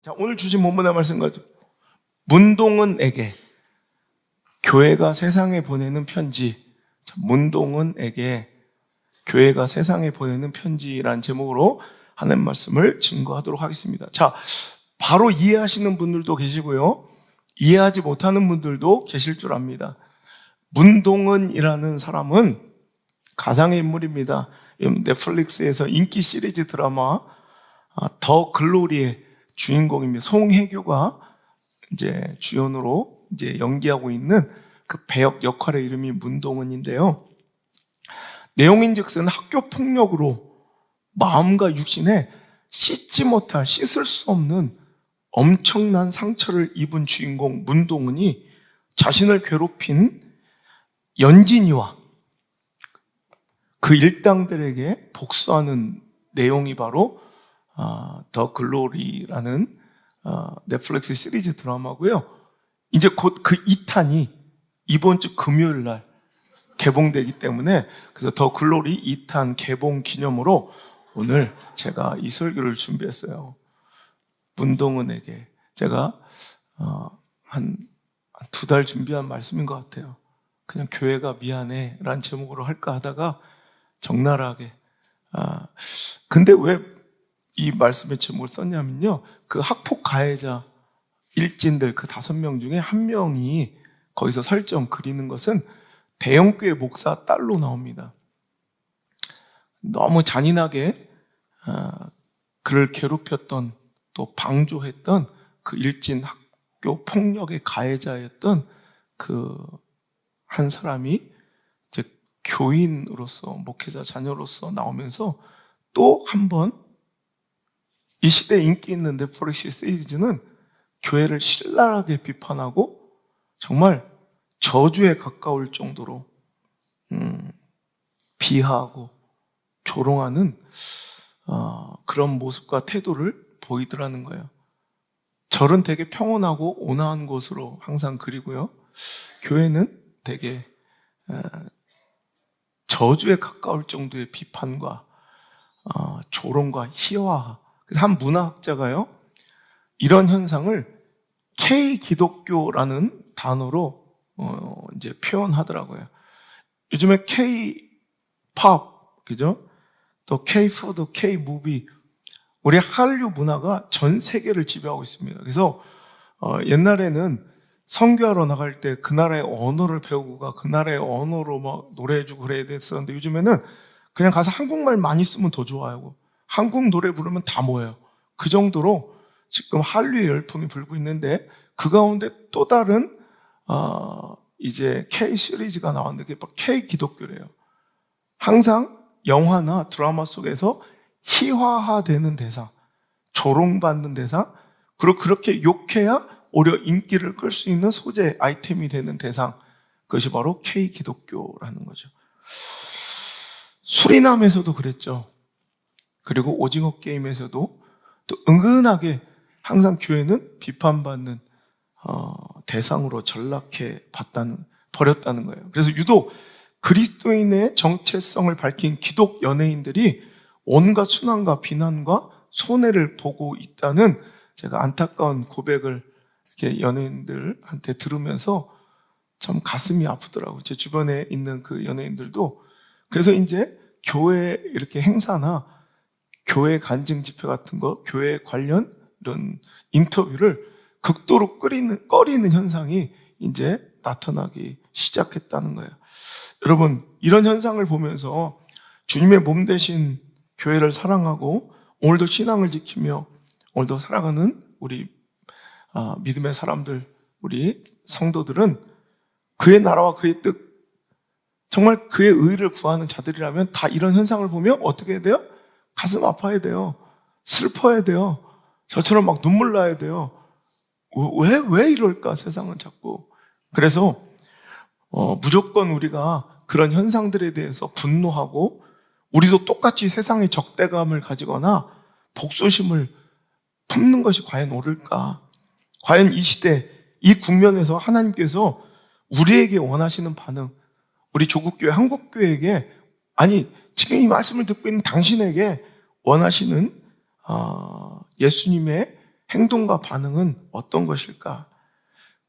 자, 오늘 주신 본문의 말씀 가지고 문동은에게 교회가 세상에 보내는 편지. 자, 문동은에게 교회가 세상에 보내는 편지라는 제목으로 하나님 말씀을 증거하도록 하겠습니다. 자, 바로 이해하시는 분들도 계시고요, 이해하지 못하는 분들도 계실 줄 압니다. 문동은이라는 사람은 가상의 인물입니다. 넷플릭스에서 인기 시리즈 드라마 더 글로리의 주인공입니다. 송혜교가 이제 주연으로 이제 연기하고 있는 그 배역 역할의 이름이 문동은인데요. 내용인즉슨 학교 폭력으로 마음과 육신에 씻을 수 없는 엄청난 상처를 입은 주인공 문동은이 자신을 괴롭힌 연진이와 그 일당들에게 복수하는 내용이 바로 더 글로리라는 넷플릭스 시리즈 드라마고요. 이제 곧 그 2탄이 이번 주 금요일 날 개봉되기 때문에, 그래서 더 글로리 2탄 개봉 기념으로 오늘 제가 이 설교를 준비했어요. 문동은에게 제가 한 2달 준비한 말씀인 것 같아요. 그냥 교회가 미안해 라는 제목으로 할까 하다가 적나라하게 근데 왜 이 말씀의 제목을 썼냐면요, 그 학폭 가해자 일진들 그 5명 중에 1명이 거기서 설정 그리는 것은 대형교회 목사 딸로 나옵니다. 너무 잔인하게 그를 괴롭혔던, 또 방조했던 그 일진 학교 폭력의 가해자였던 그 한 사람이 이제 교인으로서, 목회자 자녀로서 나오면서 또 한 번 이 시대에 인기 있는 넷플릭스 시리즈는 교회를 신랄하게 비판하고 정말 저주에 가까울 정도로 비하하고 조롱하는 그런 모습과 태도를 보이더라는 거예요. 절은 되게 평온하고 온화한 곳으로 항상 그리고요, 교회는 되게 저주에 가까울 정도의 비판과 조롱과 희화화. 그래서 한 문화학자가요, 이런 현상을 K 기독교라는 단어로 이제 표현하더라고요. 요즘에 K 팝, 그죠? 또 K 푸드, K 무비, 우리 한류 문화가 전 세계를 지배하고 있습니다. 그래서 옛날에는 선교하러 나갈 때 그 나라의 언어를 배우고 그 나라의 언어로 막 노래해주고 그래야 됐었는데, 요즘에는 그냥 가서 한국말 많이 쓰면 더 좋아하고 한국 노래 부르면 다 모여요. 그 정도로 지금 한류의 열풍이 불고 있는데, 그 가운데 또 다른 이제 K 시리즈가 나왔는데 그게 K 기독교래요. 항상 영화나 드라마 속에서 희화화되는 대상, 조롱받는 대상, 그리고 그렇게 욕해야 오히려 인기를 끌 수 있는 소재, 아이템이 되는 대상, 그것이 바로 K 기독교라는 거죠. 수리남에서도 그랬죠. 그리고 오징어 게임에서도 또 은근하게 항상 교회는 비판받는 대상으로 전락해 버렸다는 거예요. 그래서 유독 그리스도인의 정체성을 밝힌 기독 연예인들이 온갖 순환과 비난과 손해를 보고 있다는, 제가 안타까운 고백을 이렇게 연예인들한테 들으면서 참 가슴이 아프더라고요. 제 주변에 있는 그 연예인들도. 그래서 이제 교회 이렇게 행사나 교회 간증 집회 같은 거, 교회 관련 이런 인터뷰를 극도로 꺼리는 현상이 이제 나타나기 시작했다는 거예요. 여러분, 이런 현상을 보면서 주님의 몸 되신 교회를 사랑하고 오늘도 신앙을 지키며 오늘도 살아가는 우리 믿음의 사람들, 우리 성도들은 그의 나라와 그의 뜻, 정말 그의 의를 구하는 자들이라면 다 이런 현상을 보면 어떻게 해야 돼요? 가슴 아파야 돼요. 슬퍼야 돼요. 저처럼 막 눈물 나야 돼요. 왜 이럴까, 세상은 자꾸. 그래서 무조건 우리가 그런 현상들에 대해서 분노하고, 우리도 똑같이 세상의 적대감을 가지거나 복수심을 품는 것이 과연 옳을까? 과연 이 시대, 이 국면에서 하나님께서 우리에게 원하시는 반응, 우리 조국교회, 한국교회에게, 아니 지금 이 말씀을 듣고 있는 당신에게 원하시는 예수님의 행동과 반응은 어떤 것일까?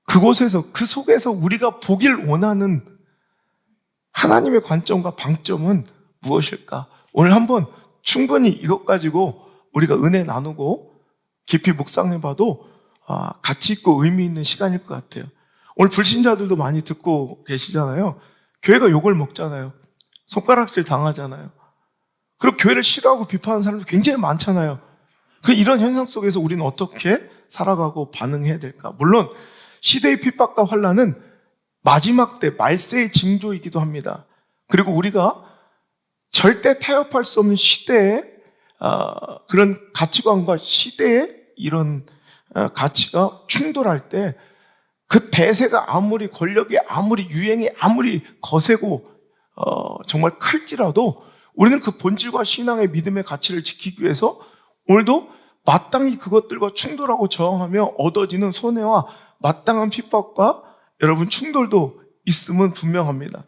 그곳에서, 그 속에서 우리가 보길 원하는 하나님의 관점과 방점은 무엇일까? 오늘 한번 충분히 이것 가지고 우리가 은혜 나누고 깊이 묵상해봐도 가치 있고 의미 있는 시간일 것 같아요. 오늘 불신자들도 많이 듣고 계시잖아요. 교회가 욕을 먹잖아요. 손가락질 당하잖아요. 그리고 교회를 싫어하고 비판하는 사람도 굉장히 많잖아요. 이런 현상 속에서 우리는 어떻게 살아가고 반응해야 될까? 물론 시대의 핍박과 환난은 마지막 때 말세의 징조이기도 합니다. 그리고 우리가 절대 타협할 수 없는 시대의 그런 가치관과 시대의 이런 가치가 충돌할 때 그 대세가 아무리 권력이 아무리 유행이 아무리 거세고 정말 클지라도 우리는 그 본질과 신앙의 믿음의 가치를 지키기 위해서 오늘도 마땅히 그것들과 충돌하고 저항하며 얻어지는 손해와 마땅한 핍박과 여러분 충돌도 있음은 분명합니다.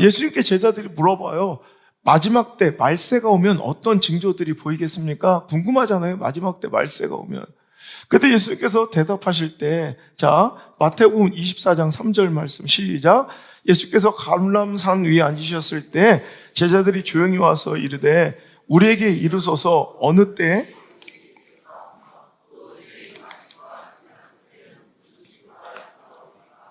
예수님께 제자들이 물어봐요. 마지막 때 말세가 오면 어떤 징조들이 보이겠습니까? 궁금하잖아요. 마지막 때 말세가 오면. 그때 예수님께서 대답하실 때, 자, 마태복음 24장 3절 말씀 시작. 예수께서 감람산 위에 앉으셨을 때 제자들이 조용히 와서 이르되 우리에게 이르소서 어느 때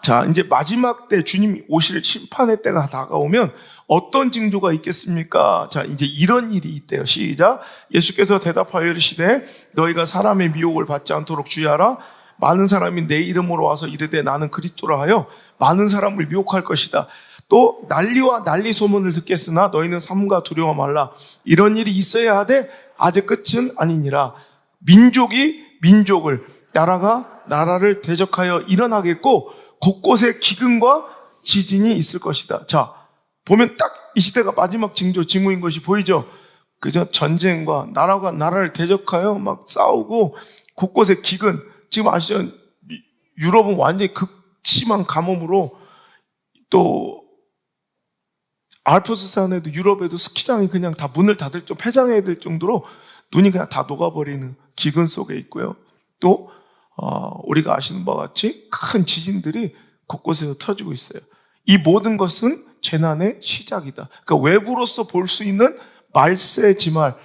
자, 이제 마지막 때 주님이 오실 심판의 때가 다가오면 어떤 징조가 있겠습니까? 자, 이제 이런 일이 있대요. 시작. 예수께서 대답하여 이르시되 너희가 사람의 미혹을 받지 않도록 주의하라. 많은 사람이 내 이름으로 와서 이르되 나는 그리스도라 하여 많은 사람을 미혹할 것이다. 또 난리와 난리 소문을 듣겠으나 너희는 삼가 두려워 말라. 이런 일이 있어야 하되 아직 끝은 아니니라. 민족이 민족을, 나라가 나라를 대적하여 일어나겠고 곳곳에 기근과 지진이 있을 것이다. 자, 보면 딱 이 시대가 마지막 징후인 것이 보이죠? 그죠? 전쟁과 나라가 나라를 대적하여 막 싸우고 곳곳에 기근. 지금 아시죠? 유럽은 완전히 극심한 가뭄으로 또 알프스산에도 유럽에도 스키장이 그냥 다 문을 닫을 좀 폐장해야 될 정도로 눈이 그냥 다 녹아버리는 기근 속에 있고요. 또 우리가 아시는 바와 같이 큰 지진들이 곳곳에서 터지고 있어요. 이 모든 것은 재난의 시작이다. 그러니까 외부로서 볼 수 있는 말세 지말,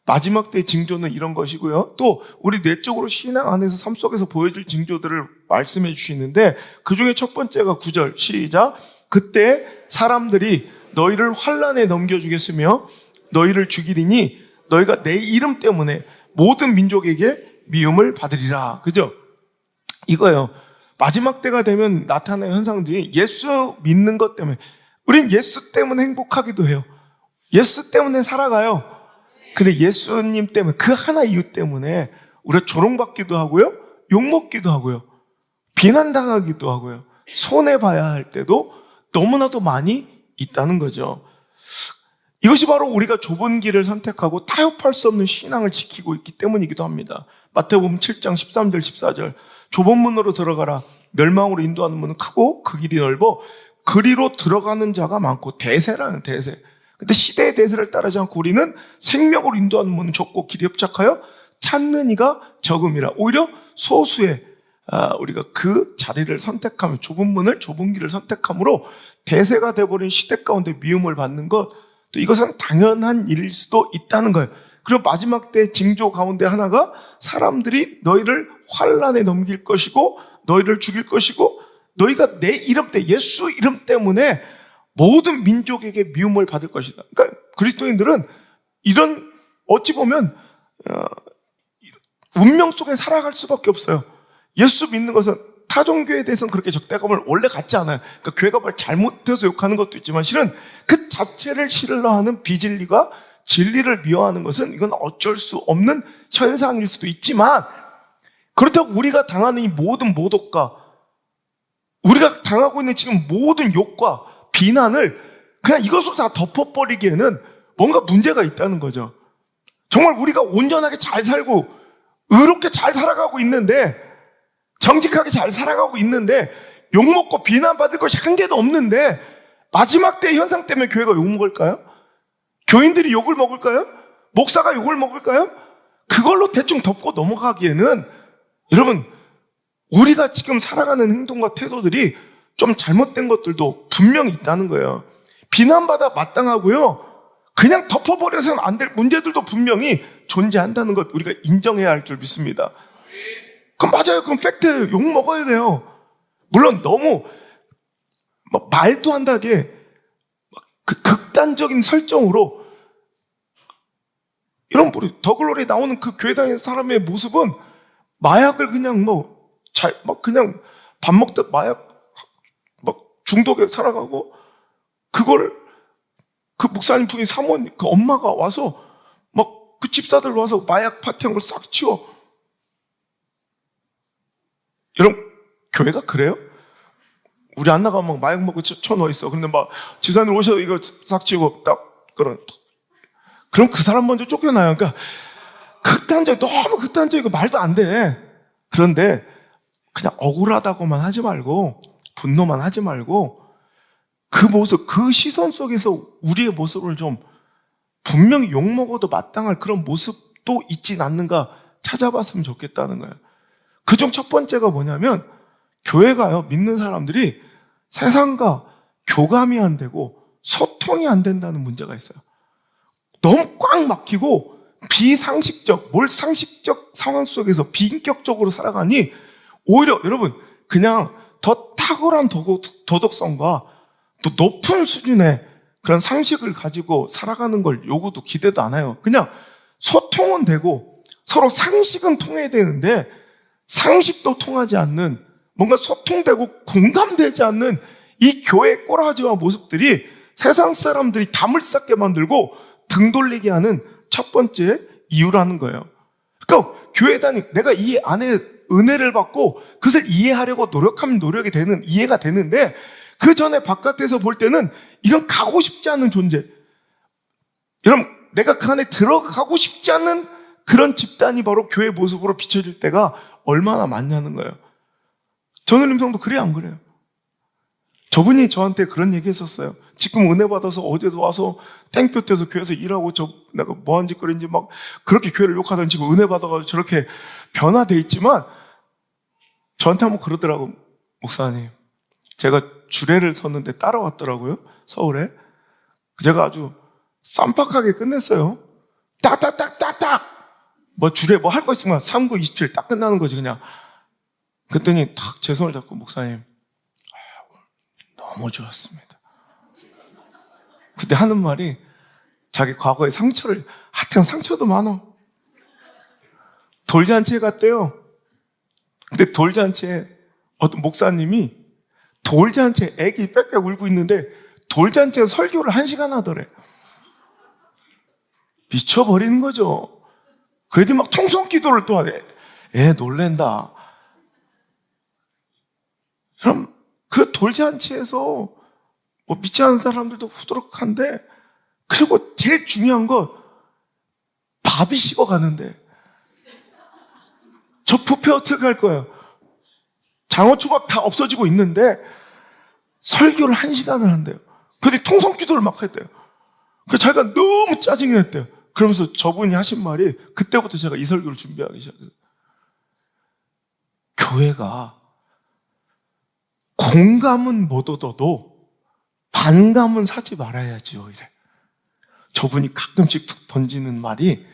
마지막 때의 징조는 이런 것이고요. 또 우리 내적으로 신앙 안에서 삶 속에서 보여줄 징조들을 말씀해 주시는데 그중에 첫 번째가 9절 시작. 그때 사람들이 너희를 환난에 넘겨주겠으며 너희를 죽이리니 너희가 내 이름 때문에 모든 민족에게 미움을 받으리라. 그죠? 이거예요. 마지막 때가 되면 나타나는 현상들이 예수 믿는 것 때문에, 우린 예수 때문에 행복하기도 해요. 예수 때문에 살아가요. 근데 예수님 때문에, 그 하나 이유 때문에 우리가 조롱받기도 하고요, 욕먹기도 하고요, 비난당하기도 하고요, 손해봐야 할 때도 너무나도 많이 있다는 거죠. 이것이 바로 우리가 좁은 길을 선택하고 타협할 수 없는 신앙을 지키고 있기 때문이기도 합니다. 마태복음 7장 13절 14절 좁은 문으로 들어가라. 멸망으로 인도하는 문은 크고 그 길이 넓어 그리로 들어가는 자가 많고. 대세라는 대세. 근데 시대의 대세를 따르지 않고 우리는 생명으로 인도하는 문은 좁고 길이 협착하여 찾는 이가 적음이라. 오히려 소수의 우리가 그 자리를 선택하며 좁은 문을, 좁은 길을 선택함으로 대세가 되어버린 시대 가운데 미움을 받는 것, 또 이것은 당연한 일일 수도 있다는 거예요. 그리고 마지막 때 징조 가운데 하나가 사람들이 너희를 환난에 넘길 것이고 너희를 죽일 것이고 너희가 내 이름 때, 예수 이름 때문에 모든 민족에게 미움을 받을 것이다. 그러니까 그리스도인들은 이런, 어찌 보면 운명 속에 살아갈 수밖에 없어요. 예수 믿는 것은 타종교에 대해서는 그렇게 적대감을 원래 갖지 않아요. 그러니까 교회가 뭘 잘못해서 욕하는 것도 있지만 실은 그 자체를 싫어하는 비진리가 진리를 미워하는 것은 이건 어쩔 수 없는 현상일 수도 있지만, 그렇다고 우리가 당하는 이 모든 모독과 우리가 당하고 있는 지금 모든 욕과 비난을 그냥 이것으로 다 덮어버리기에는 뭔가 문제가 있다는 거죠. 정말 우리가 온전하게 잘 살고 의롭게 잘 살아가고 있는데, 정직하게 잘 살아가고 있는데 욕먹고 비난받을 것이 한 개도 없는데 마지막 때 현상 때문에 교회가 욕먹을까요? 교인들이 욕을 먹을까요? 목사가 욕을 먹을까요? 그걸로 대충 덮고 넘어가기에는 여러분, 우리가 지금 살아가는 행동과 태도들이 좀 잘못된 것들도 분명히 있다는 거예요. 비난받아 마땅하고요. 그냥 덮어버려서는 안 될 문제들도 분명히 존재한다는 것 우리가 인정해야 할 줄 믿습니다. 그럼 맞아요. 그럼 팩트 욕 먹어야 돼요. 물론 너무 말도 안 되게 그 극단적인 설정으로 이런 우리 더글로리에 나오는 그 교회 다니는 사람의 모습은 마약을 그냥 그냥 밥 먹듯 마약 중독에 살아가고 그걸 그 목사님 분이 사모님 그 엄마가 와서 그 집사들 와서 마약 파티한 걸 싹 치워. 여러분 교회가 그래요? 우리 안 나가면 마약 먹고 쳐넣어 있어. 근데 집사님 오셔서 이거 싹 치우고 그럼 그 사람 먼저 쫓겨나요. 그러니까 너무 극단적이고 말도 안 돼. 그런데 그냥 억울하다고만 하지 말고 분노만 하지 말고 그 모습, 그 시선 속에서 우리의 모습을 좀 분명히 욕먹어도 마땅할 그런 모습도 있진 않는가 찾아봤으면 좋겠다는 거예요. 그중 첫 번째가 뭐냐면 교회가요, 믿는 사람들이 세상과 교감이 안 되고 소통이 안 된다는 문제가 있어요. 너무 꽉 막히고 비상식적, 상식적 상황 속에서 비인격적으로 살아가니 오히려 여러분 그냥 더 탁월한 도덕성과 또 높은 수준의 그런 상식을 가지고 살아가는 걸 요구도 기대도 안 해요. 그냥 소통은 되고 서로 상식은 통해야 되는데 상식도 통하지 않는 뭔가 소통되고 공감되지 않는 이 교회의 꼬라지와 모습들이 세상 사람들이 담을 쌓게 만들고 등 돌리게 하는 첫 번째 이유라는 거예요. 그러니까 교회 내가 이 안에 은혜를 받고 그것을 이해하려고 노력하면 노력이 되는, 이해가 되는데 그 전에 바깥에서 볼 때는 이런 가고 싶지 않은 존재. 여러분, 내가 그 안에 들어가고 싶지 않은 그런 집단이 바로 교회 모습으로 비춰질 때가 얼마나 많냐는 거예요. 전우림 성도 그래요, 안 그래요? 저분이 저한테 그런 얘기 했었어요. 지금 은혜 받아서 어제도 와서 땡볕 에서 교회에서 일하고 내가 뭐한 짓거리인지 그렇게 교회를 욕하던 지금 은혜 받아가지고 저렇게 변화돼 있지만 저한테 한번 그러더라고. 목사님, 제가 주례를 섰는데 따라왔더라고요. 서울에. 제가 아주 쌈박하게 끝냈어요. 딱딱딱딱딱! 주례 할 거 있으면 3, 9, 27 딱 끝나는 거지, 그냥. 그랬더니 탁 제 손을 잡고, 목사님, 너무 좋았습니다. 그때 하는 말이 자기 과거의 상처를, 하여튼 상처도 많아. 돌잔치에 갔대요. 근데 돌잔치에 어떤 목사님이 돌잔치에 애기 빽빽 울고 있는데 돌잔치에 설교를 1시간 하더래. 미쳐버리는 거죠. 그 애들 통성 기도를 또 하네. 애 놀랜다. 그럼 그 돌잔치에서 믿지 않는 사람들도 후드럭한데, 그리고 제일 중요한 건 밥이 식어가는데 저 뷔페 어떻게 할 거예요? 장어초밥 다 없어지고 있는데 설교를 1시간을 한대요. 그런데 통성기도를 막 했대요. 그래서 자기가 너무 짜증이 났대요. 그러면서 저분이 하신 말이, 그때부터 제가 이 설교를 준비하기 시작했어요. 교회가 공감은 못 얻어도 반감은 사지 말아야지요, 이래. 저분이 가끔씩 툭 던지는 말이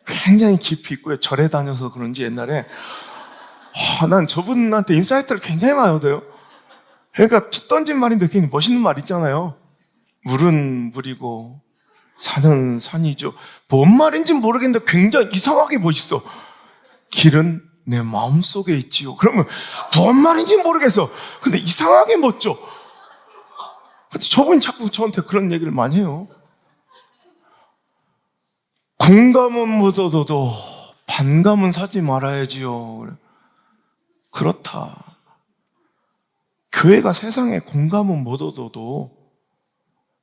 굉장히 깊이 있고요. 절에 다녀서 그런지 옛날에 난 저분한테 인사이트를 굉장히 많이 얻어요. 그러니까 툭 던진 말인데 굉장히 멋있는 말 있잖아요. 물은 물이고 산은 산이죠. 뭔 말인지 모르겠는데 굉장히 이상하게 멋있어. 길은 내 마음속에 있지요. 그러면 뭔 말인지 모르겠어. 근데 이상하게 멋져. 근데 저분이 자꾸 저한테 그런 얘기를 많이 해요. 공감은 못 얻어도 반감은 사지 말아야지요. 그렇다. 교회가 세상에 공감은 못 얻어도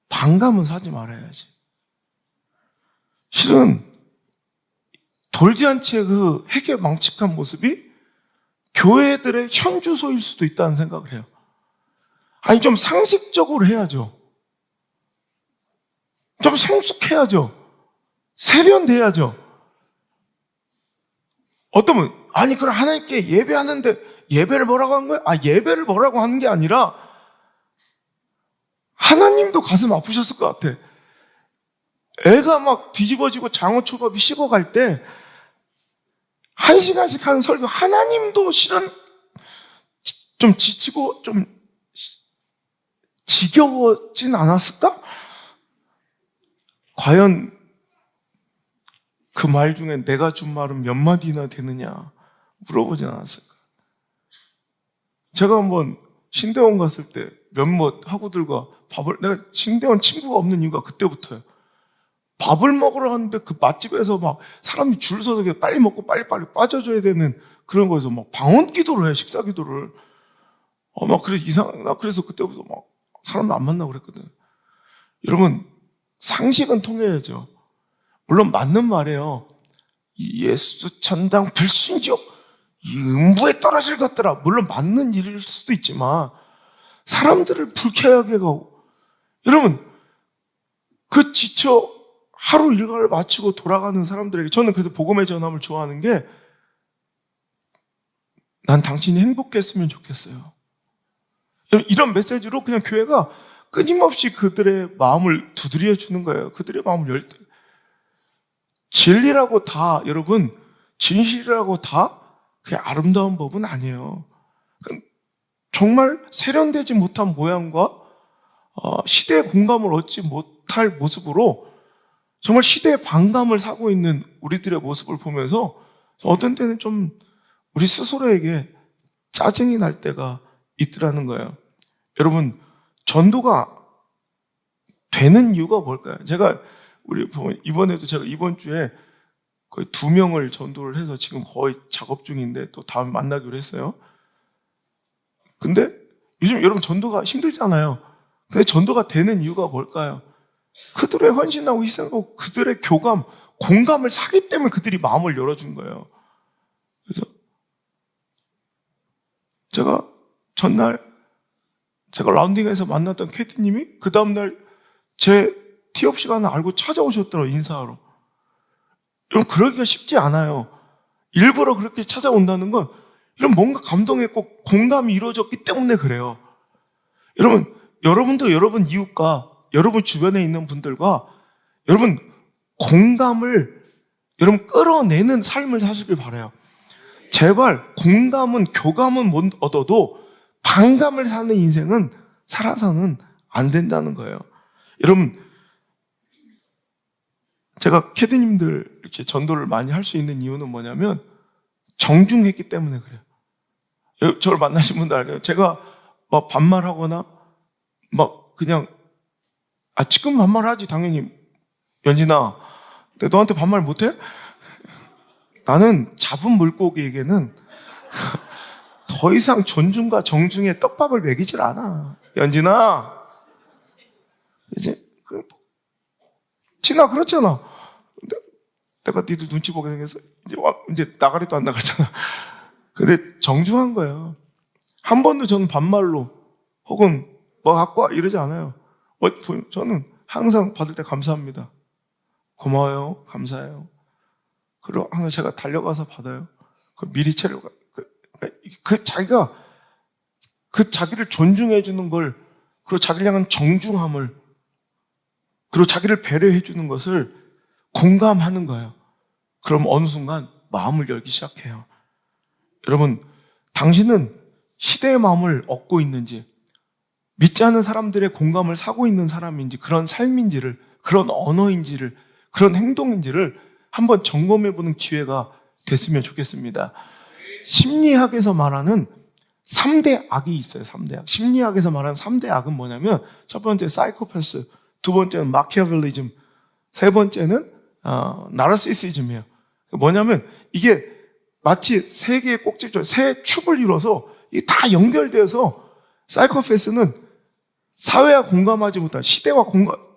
반감은 사지 말아야지. 실은 돌잔치의 그 해괴망측한 모습이 교회들의 현주소일 수도 있다는 생각을 해요. 아니, 좀 상식적으로 해야죠. 좀 성숙해야죠. 세련돼야죠. 어떤 분, 아니, 그럼 하나님께 예배하는데 예배를 뭐라고 한 거야? 예배를 뭐라고 하는 게 아니라 하나님도 가슴 아프셨을 것 같아. 애가 막 뒤집어지고 장어초밥이 식어갈 때 1시간씩 하는 설교, 하나님도 실은 좀 지치고 좀 지겨워진 않았을까? 과연 그 말 중에 내가 준 말은 몇 마디나 되느냐 물어보진 않았을까? 제가 한번 신대원 갔을 때 몇몇 학우들과 내가 신대원 친구가 없는 이유가 그때부터예요. 밥을 먹으러 갔는데 그 맛집에서 막 사람이 줄 서서 빨리 먹고 빨리빨리 빠져줘야 되는 그런 거에서 막 방언 기도를 해, 식사 기도를. 그래서 그때부터 막 사람도 안 만나고 그랬거든. 여러분, 상식은 통해야죠. 물론 맞는 말이에요. 이 예수 천당 불순종, 이 음부에 떨어질 것들아. 물론 맞는 일일 수도 있지만 사람들을 불쾌하게 하고, 여러분, 그 지쳐 하루 일과를 마치고 돌아가는 사람들에게, 저는 그래서 복음의 전함을 좋아하는 게, 난 당신이 행복했으면 좋겠어요. 이런 메시지로 그냥 교회가 끊임없이 그들의 마음을 두드려 주는 거예요. 그들의 마음을 열 때. 진리라고 다, 여러분, 진실이라고 다 그게 아름다운 법은 아니에요. 정말 세련되지 못한 모양과 시대의 공감을 얻지 못할 모습으로 정말 시대의 반감을 사고 있는 우리들의 모습을 보면서 어떤 때는 좀 우리 스스로에게 짜증이 날 때가 있더라는 거예요. 여러분, 전도가 되는 이유가 뭘까요? 이번에도 제가 이번 주에 거의 2명을 전도를 해서 지금 거의 작업 중인데 또 다음에 만나기로 했어요. 근데 요즘 여러분 전도가 힘들잖아요. 근데 전도가 되는 이유가 뭘까요? 그들의 헌신하고 희생하고 그들의 교감, 공감을 사기 때문에 그들이 마음을 열어준 거예요. 그래서 제가 전날 제가 라운딩에서 만났던 캐티님이 그 다음날 제 티업 시간을 알고 찾아오셨더라고요, 인사하러. 여러분, 그러기가 쉽지 않아요. 일부러 그렇게 찾아온다는 건 이런 뭔가 감동했고 공감이 이루어졌기 때문에 그래요. 여러분도 여러분 이웃과 여러분 주변에 있는 분들과 여러분 공감을 여러분 끌어내는 삶을 사시길 바라요. 제발 공감은 교감은 못 얻어도 반감을 사는 인생은 살아서는 안 된다는 거예요. 여러분, 제가 캐디님들 이렇게 전도를 많이 할 수 있는 이유는 뭐냐면 정중했기 때문에 그래요. 저를 만나신 분들 알아요. 제가 막 반말하거나 막 그냥 지금 반말하지 당연히. 연진아, 내가 너한테 반말 못해? 나는 잡은 물고기에게는 더 이상 존중과 정중의 떡밥을 먹이질 않아. 연진아, 이제 진아 그렇잖아. 내가 니들 눈치 보게 생겨서 이제 나가리도 안 나가잖아. 근데 정중한 거예요. 한 번도 저는 반말로 혹은 뭐 갖고 와 이러지 않아요. 저는 항상 받을 때 감사합니다. 고마워요. 감사해요. 그리고 항상 제가 달려가서 받아요. 미리 채려가. 자기가 그 자기를 존중해 주는 걸, 그리고 자기를 향한 정중함을, 그리고 자기를 배려해 주는 것을 공감하는 거예요. 그럼 어느 순간 마음을 열기 시작해요. 여러분, 당신은 시대의 마음을 얻고 있는지, 믿지 않는 사람들의 공감을 사고 있는 사람인지, 그런 삶인지를, 그런 언어인지를, 그런 행동인지를 한번 점검해보는 기회가 됐으면 좋겠습니다. 심리학에서 말하는 3대 악이 있어요. 3대 악. 심리학에서 말하는 3대 악은 뭐냐면, 첫 번째 사이코패스, 두 번째는 마키아벨리즘, 세 번째는 나르시시즘이에요. 뭐냐면 이게 마치 세 개의 꼭지점, 세 축을 이뤄서 이게 다 연결되어서, 사이코패스는 사회와 공감하지 못한, 시대와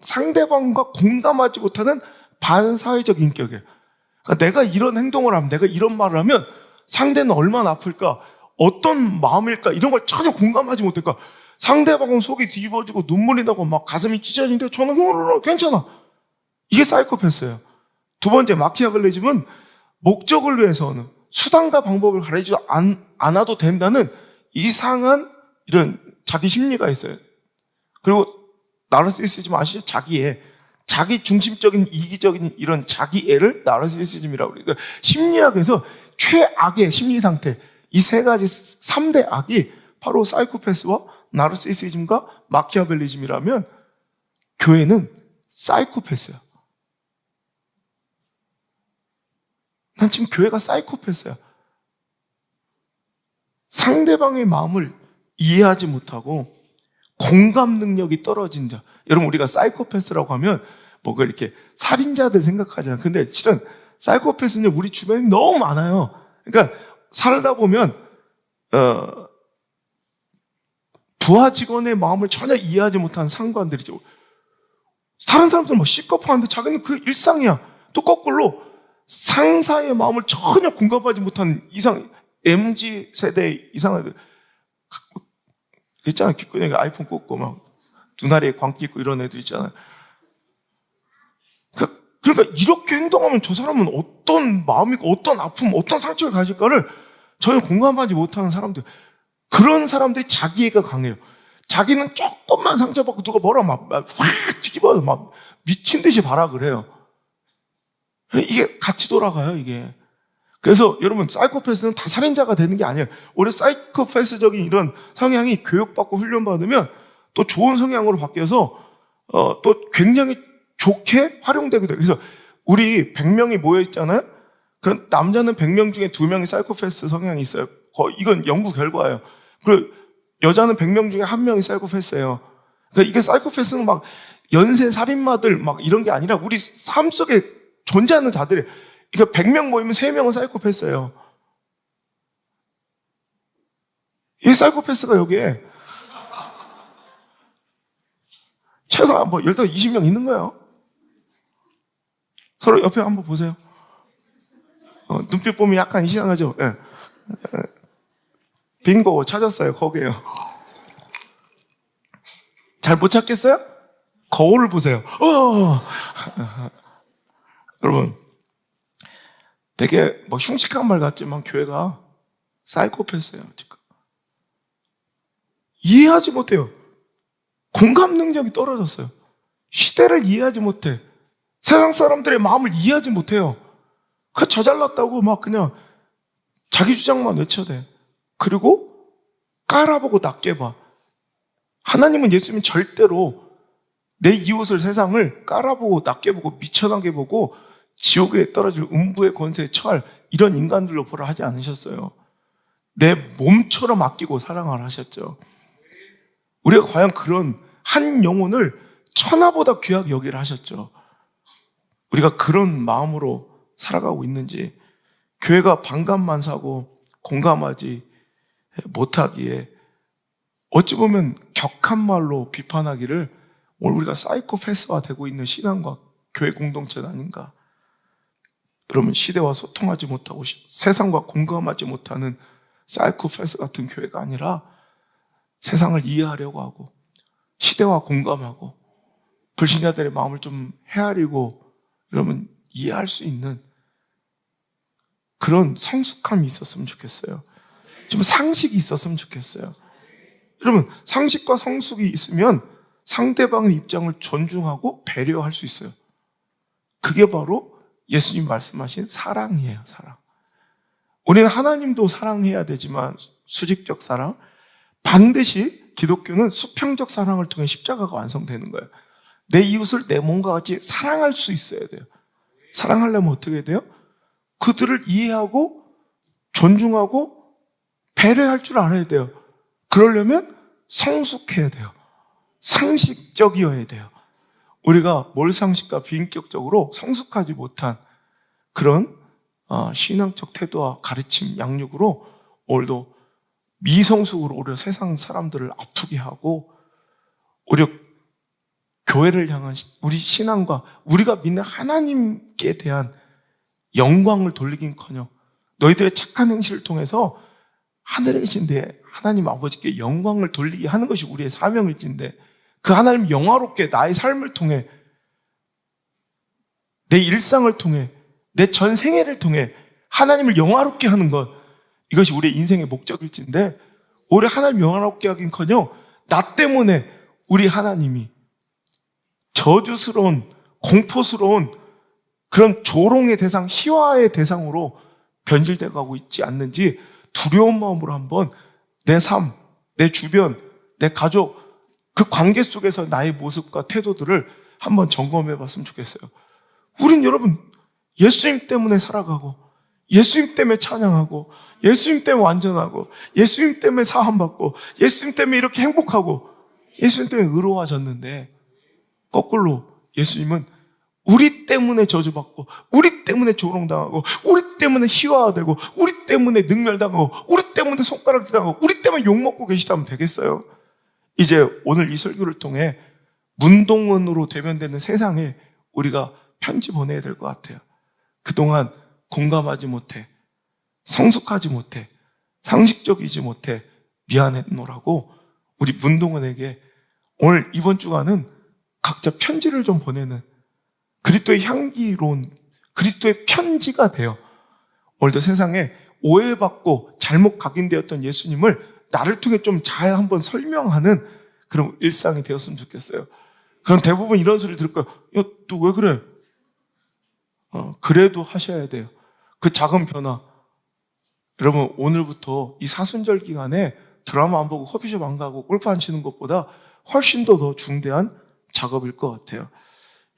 상대방과 공감하지 못하는 반사회적 인격이에요. 그러니까 내가 이런 행동을 하면, 내가 이런 말을 하면 상대는 얼마나 아플까, 어떤 마음일까, 이런 걸 전혀 공감하지 못할까. 상대방은 속이 뒤집어지고 눈물이 나고 막 가슴이 찢어지는데 저는 괜찮아. 이게 사이코패스예요. 두 번째 마키아벨리즘은 목적을 위해서는, 수단과 방법을 가르치지 않아도 된다는 이상한 이런 자기 심리가 있어요. 그리고 나르시시즘 아시죠? 자기 중심적인 이기적인 이런 자기애를 나르시시즘이라고 그래요. 그러니까 심리학에서 최악의 심리 상태, 이 세 가지 3대 악이 바로 사이코패스와 나르시시즘과 마키아벨리즘이라면 교회는 사이코패스야. 난 지금 교회가 사이코패스야. 상대방의 마음을 이해하지 못하고 공감 능력이 떨어진 자. 여러분, 우리가 사이코패스라고 하면 뭔가 이렇게 살인자들 생각하잖아요. 근데 실은 사이코패스는 우리 주변에 너무 많아요. 그러니까 살다 보면 부하 직원의 마음을 전혀 이해하지 못하는 상관들이죠. 다른 사람들은 뭐 시겁하는데 자기는 그 일상이야. 또 거꾸로 상사의 마음을 전혀 공감하지 못하는 MZ 세대 이상한 애들 있잖아요. 귓구녕에 아이폰 꽂고 막 눈알에 광기 있고 이런 애들 있잖아요. 그러니까 이렇게 행동하면 저 사람은 어떤 마음이고 어떤 아픔, 어떤 상처를 가질까를 전혀 공감하지 못하는 사람들. 그런 사람들이 자기애가 강해요. 자기는 조금만 상처받고 누가 뭐라 확 뒤집어서 막 미친 듯이 발악을 해요. 이게 같이 돌아가요, 이게. 그래서 여러분, 사이코패스는 다 살인자가 되는 게 아니에요. 오히려 사이코패스적인 이런 성향이 교육받고 훈련받으면 또 좋은 성향으로 바뀌어서 또 굉장히 좋게 활용되게 돼요. 그래서 우리 100명이 모여있잖아요. 그럼 남자는 100명 중에 2명이 사이코패스 성향이 있어요. 이건 연구 결과예요. 그리고 여자는 100명 중에 1명이 사이코패스예요. 그러니까 이게 사이코패스는 막 연쇄 살인마들 막 이런 게 아니라 우리 삶 속에 존재하는 자들이. 그러니까 100명 모이면 3명은 사이코패스예요. 이 사이코패스가 여기에 최소한 뭐 15, 20명 있는 거예요. 서로 옆에 한번 보세요. 눈빛 보면 약간 이상하죠? 네. 빙고 찾았어요. 거기에요. 잘 못 찾겠어요? 거울을 보세요. 여러분, 되게 뭐 흉측한 말 같지만 교회가 사이코패스예요. 지금 이해하지 못해요. 공감 능력이 떨어졌어요. 시대를 이해하지 못해. 세상 사람들의 마음을 이해하지 못해요. 저 잘났다고 막 그냥 자기 주장만 외쳐대. 그리고 깔아보고 낮게 봐. 하나님은 예수님은 절대로 내 이웃을, 세상을 깔아보고 낮게 보고 미쳐나게 보고 지옥에 떨어질 음부의 권세에 처할 이런 인간들로 보라 하지 않으셨어요. 내 몸처럼 아끼고 사랑을 하셨죠. 우리가 과연 그런 한 영혼을 천하보다 귀하게 여기를 하셨죠. 우리가 그런 마음으로 살아가고 있는지, 교회가 반감만 사고 공감하지 못하기에 어찌 보면 격한 말로 비판하기를 오늘 우리가 사이코패스화 되고 있는 신앙과 교회 공동체는 아닌가. 여러분, 시대와 소통하지 못하고 세상과 공감하지 못하는 사이코패스 같은 교회가 아니라 세상을 이해하려고 하고 시대와 공감하고 불신자들의 마음을 좀 헤아리고 여러분 이해할 수 있는 그런 성숙함이 있었으면 좋겠어요. 좀 상식이 있었으면 좋겠어요. 여러분, 상식과 성숙이 있으면 상대방의 입장을 존중하고 배려할 수 있어요. 그게 바로 예수님 말씀하신 사랑이에요. 사랑. 우리는 하나님도 사랑해야 되지만 수직적 사랑, 반드시 기독교는 수평적 사랑을 통해 십자가가 완성되는 거예요. 내 이웃을 내 몸과 같이 사랑할 수 있어야 돼요. 사랑하려면 어떻게 돼요? 그들을 이해하고 존중하고 배려할 줄 알아야 돼요. 그러려면 성숙해야 돼요. 상식적이어야 돼요. 우리가 몰상식과 비인격적으로 성숙하지 못한 그런 신앙적 태도와 가르침, 양육으로 오늘도 미성숙으로 오히려 세상 사람들을 아프게 하고 오히려 교회를 향한 우리 신앙과 우리가 믿는 하나님께 대한 영광을 돌리긴커녕 너희들의 착한 행실을 통해서 하늘에 계신 내 하나님 아버지께 영광을 돌리게 하는 것이 우리의 사명일진데 그 하나님 영화롭게 나의 삶을 통해 내 일상을 통해 내 전 생애를 통해 하나님을 영화롭게 하는 것, 이것이 우리의 인생의 목적일진데 오히려 하나님 영화롭게 하긴커녕 나 때문에 우리 하나님이 저주스러운, 공포스러운 그런 조롱의 대상, 희화의 대상으로 변질되어 가고 있지 않는지 두려운 마음으로 한번 내 삶, 내 주변, 내 가족, 그 관계 속에서 나의 모습과 태도들을 한번 점검해 봤으면 좋겠어요. 우린 여러분 예수님 때문에 살아가고, 예수님 때문에 찬양하고, 예수님 때문에 완전하고, 예수님 때문에 사함받고, 예수님 때문에 이렇게 행복하고, 예수님 때문에 의로워졌는데 거꾸로 예수님은 우리 때문에 저주받고, 우리 때문에 조롱당하고, 우리 때문에 희화되고, 우리 때문에 능멸당하고, 우리 때문에 손가락질 당하고, 우리 때문에 욕먹고 계시다면 되겠어요? 이제 오늘 이 설교를 통해 문동은으로 대변되는 세상에 우리가 편지 보내야 될 것 같아요. 그동안 공감하지 못해, 성숙하지 못해, 상식적이지 못해 미안했노라고 우리 문동은에게 오늘 이번 주간은 각자 편지를 좀 보내는 그리스도의 향기로운 그리스도의 편지가 돼요. 오늘도 세상에 오해받고 잘못 각인되었던 예수님을 나를 통해 좀 잘 한번 설명하는 그런 일상이 되었으면 좋겠어요. 그럼 대부분 이런 소리 들을 거예요. 야, 너 왜 그래? 그래도 하셔야 돼요. 그 작은 변화. 여러분, 오늘부터 이 사순절 기간에 드라마 안 보고 커피숍 안 가고 골프 안 치는 것보다 훨씬 더 중대한 작업일 것 같아요.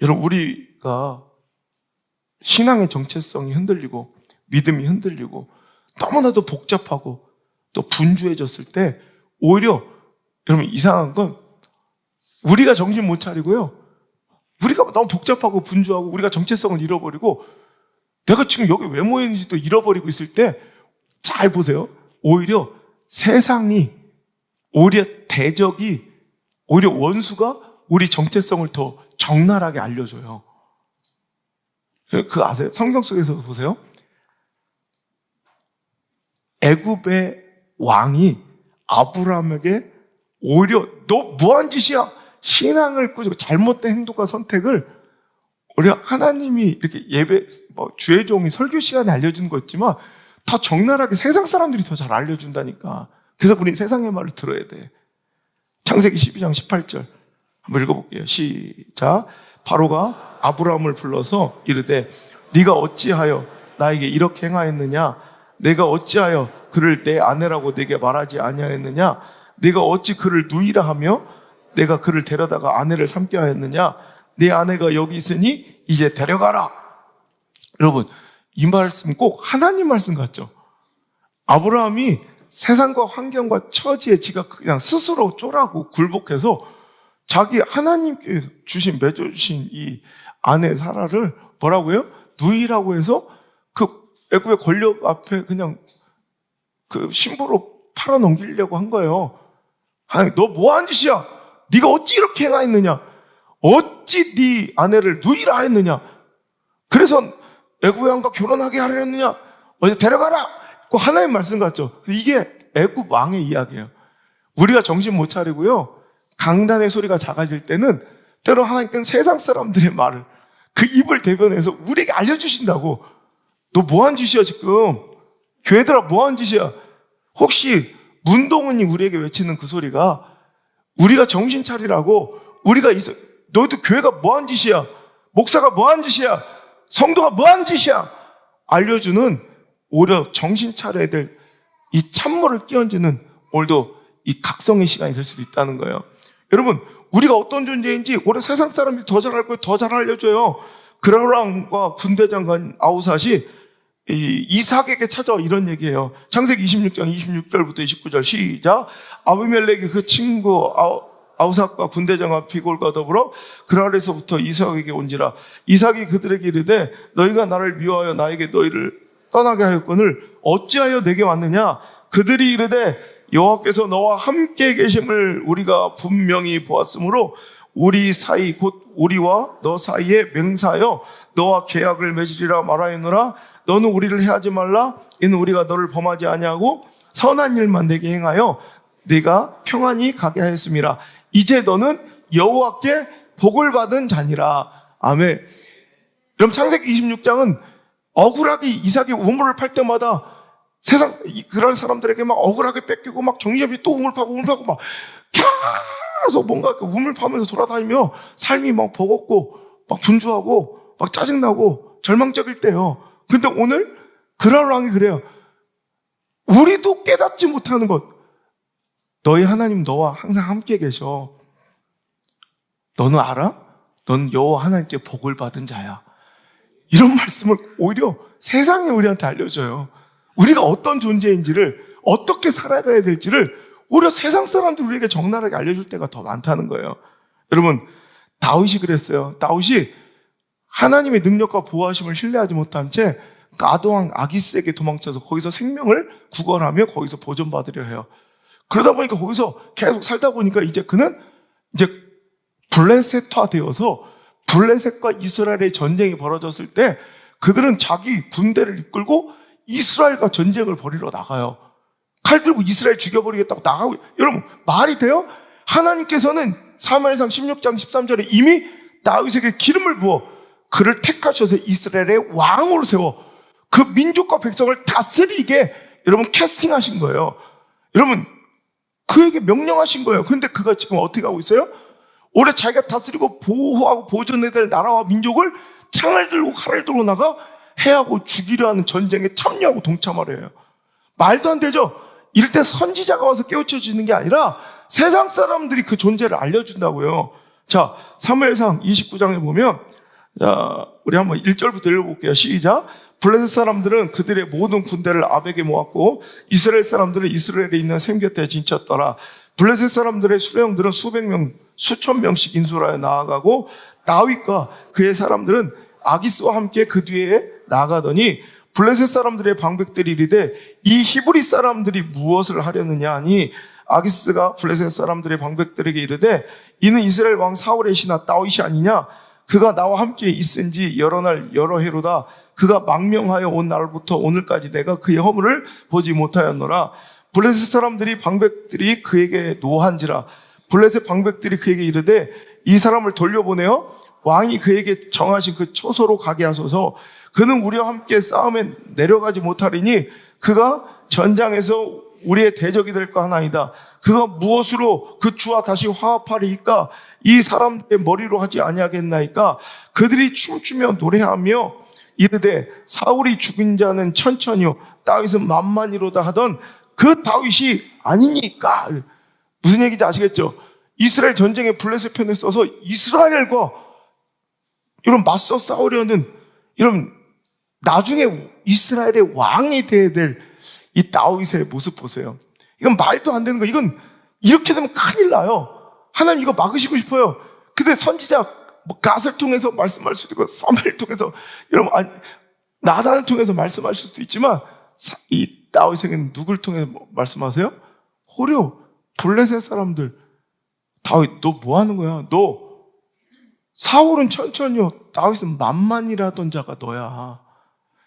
여러분, 우리가 신앙의 정체성이 흔들리고 믿음이 흔들리고 너무나도 복잡하고 또 분주해졌을 때 오히려 여러분 이상한 건 우리가 정신 못 차리고요. 우리가 너무 복잡하고 분주하고 우리가 정체성을 잃어버리고 내가 지금 여기 왜 모였는지도 잃어버리고 있을 때 잘 보세요. 오히려 세상이, 오히려 대적이, 오히려 원수가 우리 정체성을 더 적나라하게 알려줘요. 그거 아세요? 성경 속에서 보세요. 애굽의 왕이 아브라함에게 오히려 너 뭐한 짓이야? 신앙을 꾸짖고 잘못된 행동과 선택을 오히려 하나님이 이렇게 주의 종이 설교 시간에 알려주는 거였지만 더 적나라하게 세상 사람들이 더 잘 알려준다니까. 그래서 우리 세상의 말을 들어야 돼. 창세기 12장 18절 한번 읽어볼게요. 시작. 바로가 아브라함을 불러서 이르되 네가 어찌하여 나에게 이렇게 행하였느냐? 내가 어찌하여 그를 내 아내라고 내게 말하지 아니하였느냐? 내가 어찌 그를 누이라 하며 내가 그를 데려다가 아내를 삼게 하였느냐? 내 아내가 여기 있으니 이제 데려가라. 여러분, 이 말씀 꼭 하나님 말씀 같죠? 아브라함이 세상과 환경과 처지에 지가 그냥 스스로 쫄하고 굴복해서 자기 하나님께서 맺어주신 이 아내 사라를 뭐라고요? 누이라고 해서 그 애굽의 권력 앞에 그냥 그 신부로 팔아넘기려고 한 거예요. 하나님, 너 뭐한 짓이야? 네가 어찌 이렇게 행하였느냐? 어찌 네 아내를 누이라 했느냐? 그래서 애굽의 왕과 결혼하게 하려느냐? 어디 데려가라! 그 하나님 말씀 같죠? 이게 애굽 왕의 이야기예요. 우리가 정신 못 차리고요. 강단의 소리가 작아질 때는 때로 하나님께는 세상 사람들의 말을 그 입을 대변해서 우리에게 알려주신다고. 너 뭐한 짓이야 지금? 교회들아 뭐한 짓이야? 혹시 문동은이 우리에게 외치는 그 소리가 우리가 정신 차리라고 우리가 너희도 교회가 뭐한 짓이야? 목사가 뭐한 짓이야? 성도가 뭐한 짓이야? 알려주는 오히려 정신 차려야 될 이 찬물을 끼얹는 오늘도 이 각성의 시간이 될 수도 있다는 거예요. 여러분, 우리가 어떤 존재인지 오히려 세상 사람들이 더 잘 알고 더 잘 알려줘요. 그라랑과 군대장관 아우삿이 이삭에게 찾아와 이런 얘기예요. 창세기 26장 26절부터 29절 시작. 아비멜렉이 그 친구 아우삿과 군대장관 비골과 더불어 그랄에서부터 이삭에게 온지라. 이삭이 그들에게 이르되 너희가 나를 미워하여 나에게 너희를 떠나게 하였거늘 어찌하여 내게 왔느냐? 그들이 이르되 여호와께서 너와 함께 계심을 우리가 분명히 보았으므로 우리 사이 곧 우리와 너 사이에 맹사하여 너와 계약을 맺으리라 말하였노라. 너는 우리를 해하지 말라. 이는 우리가 너를 범하지 아니하고 선한 일만 내게 행하여 네가 평안히 가게 하였음이라. 이제 너는 여호와께 복을 받은 자니라. 아멘. 그럼 창세기 26장은 억울하게 이삭이 우물을 팔 때마다 세상 그런 사람들에게 막 억울하게 뺏기고 막 정신없이 또 우물 파고 막 계속 뭔가 우물 파면서 돌아다니며 삶이 막 버겁고 막 분주하고 막 짜증나고 절망적일 때요. 근데 오늘 그랄 왕이 그래요. 우리도 깨닫지 못하는 것. 너희 하나님 너와 항상 함께 계셔. 너는 알아? 넌 여호와 하나님께 복을 받은 자야. 이런 말씀을 오히려 세상이 우리한테 알려줘요. 우리가 어떤 존재인지를, 어떻게 살아가야 될지를 오히려 세상 사람들이 우리에게 적나라하게 알려줄 때가 더 많다는 거예요. 여러분, 다윗이 그랬어요. 다윗이 하나님의 능력과 보호하심을 신뢰하지 못한 채 가도왕 아기스에게 도망쳐서 거기서 생명을 구걸하며 거기서 보존받으려 해요. 그러다 보니까 거기서 계속 살다 보니까 이제 그는 이제 블레셋화 되어서 블레셋과 이스라엘의 전쟁이 벌어졌을 때 그들은 자기 군대를 이끌고 이스라엘과 전쟁을 벌이러 나가요. 칼 들고 이스라엘 죽여버리겠다고 나가고. 여러분, 말이 돼요? 하나님께서는 사무엘상 16장 13절에 이미 다윗에게 기름을 부어 그를 택하셔서 이스라엘의 왕으로 세워 그 민족과 백성을 다스리게 여러분 캐스팅하신 거예요. 여러분, 그에게 명령하신 거예요. 그런데 그가 지금 어떻게 하고 있어요? 올해 자기가 다스리고 보호하고 보존해야 될 나라와 민족을 창을 들고 칼을 들고 나가 해하고 죽이려 하는 전쟁에 참여하고 동참하려 해요. 말도 안 되죠? 이럴 때 선지자가 와서 깨우쳐지는 게 아니라 세상 사람들이 그 존재를 알려준다고요. 자, 사무엘상 29장에 보면, 자, 우리 한번 1절부터 읽어볼게요. 시작. 블레셋 사람들은 그들의 모든 군대를 아벡에 모았고 이스라엘 사람들은 이스라엘에 있는 샘 곁에 진쳤더라. 블레셋 사람들의 수령들은 수백 명, 수천 명씩 인솔하여 나아가고 다윗과 그의 사람들은 아기스와 함께 그 뒤에 나아가더니 블레셋 사람들의 방백들이 이르되 이 히브리 사람들이 무엇을 하려느냐 하니 아기스가 블레셋 사람들의 방백들에게 이르되 이는 이스라엘 왕 사울의 신하 다윗이 아니냐. 그가 나와 함께 있은지 여러 날 여러 해로다. 그가 망명하여 온 날부터 오늘까지 내가 그의 허물을 보지 못하였노라. 블레셋 사람들이 방백들이 그에게 노한지라. 블레셋 방백들이 그에게 이르되 이 사람을 돌려보내어 왕이 그에게 정하신 그 초소로 가게 하소서. 그는 우리와 함께 싸움에 내려가지 못하리니 그가 전장에서 우리의 대적이 될 거 하나이다. 그가 무엇으로 그 주와 다시 화합하리이까? 이 사람들의 머리로 하지 아니하겠나이까? 그들이 춤추며 노래하며 이르되 사울이 죽인 자는 천천히요 다윗은 만만이로다 하던 그 다윗이 아니니까. 무슨 얘기인지 아시겠죠? 이스라엘 전쟁에 블레셋 편에 써서 이스라엘과 이런 맞서 싸우려는 이런 나중에 이스라엘의 왕이 되어야 될 이 다윗의 모습 보세요. 이건 말도 안 되는 거. 이건 이렇게 되면 큰일 나요. 하나님 이거 막으시고 싶어요. 근데 선지자 갓을 통해서 말씀할 수도 있고 사무엘을 통해서 여러분 나단을 통해서 말씀하실 수도 있지만 이 다윗에게는 누굴 통해서 말씀하세요? 호려 블레셋 사람들. 다윗 너 뭐 하는 거야? 너 사울은 천천히요 다윗은 만만이라던 자가 너야.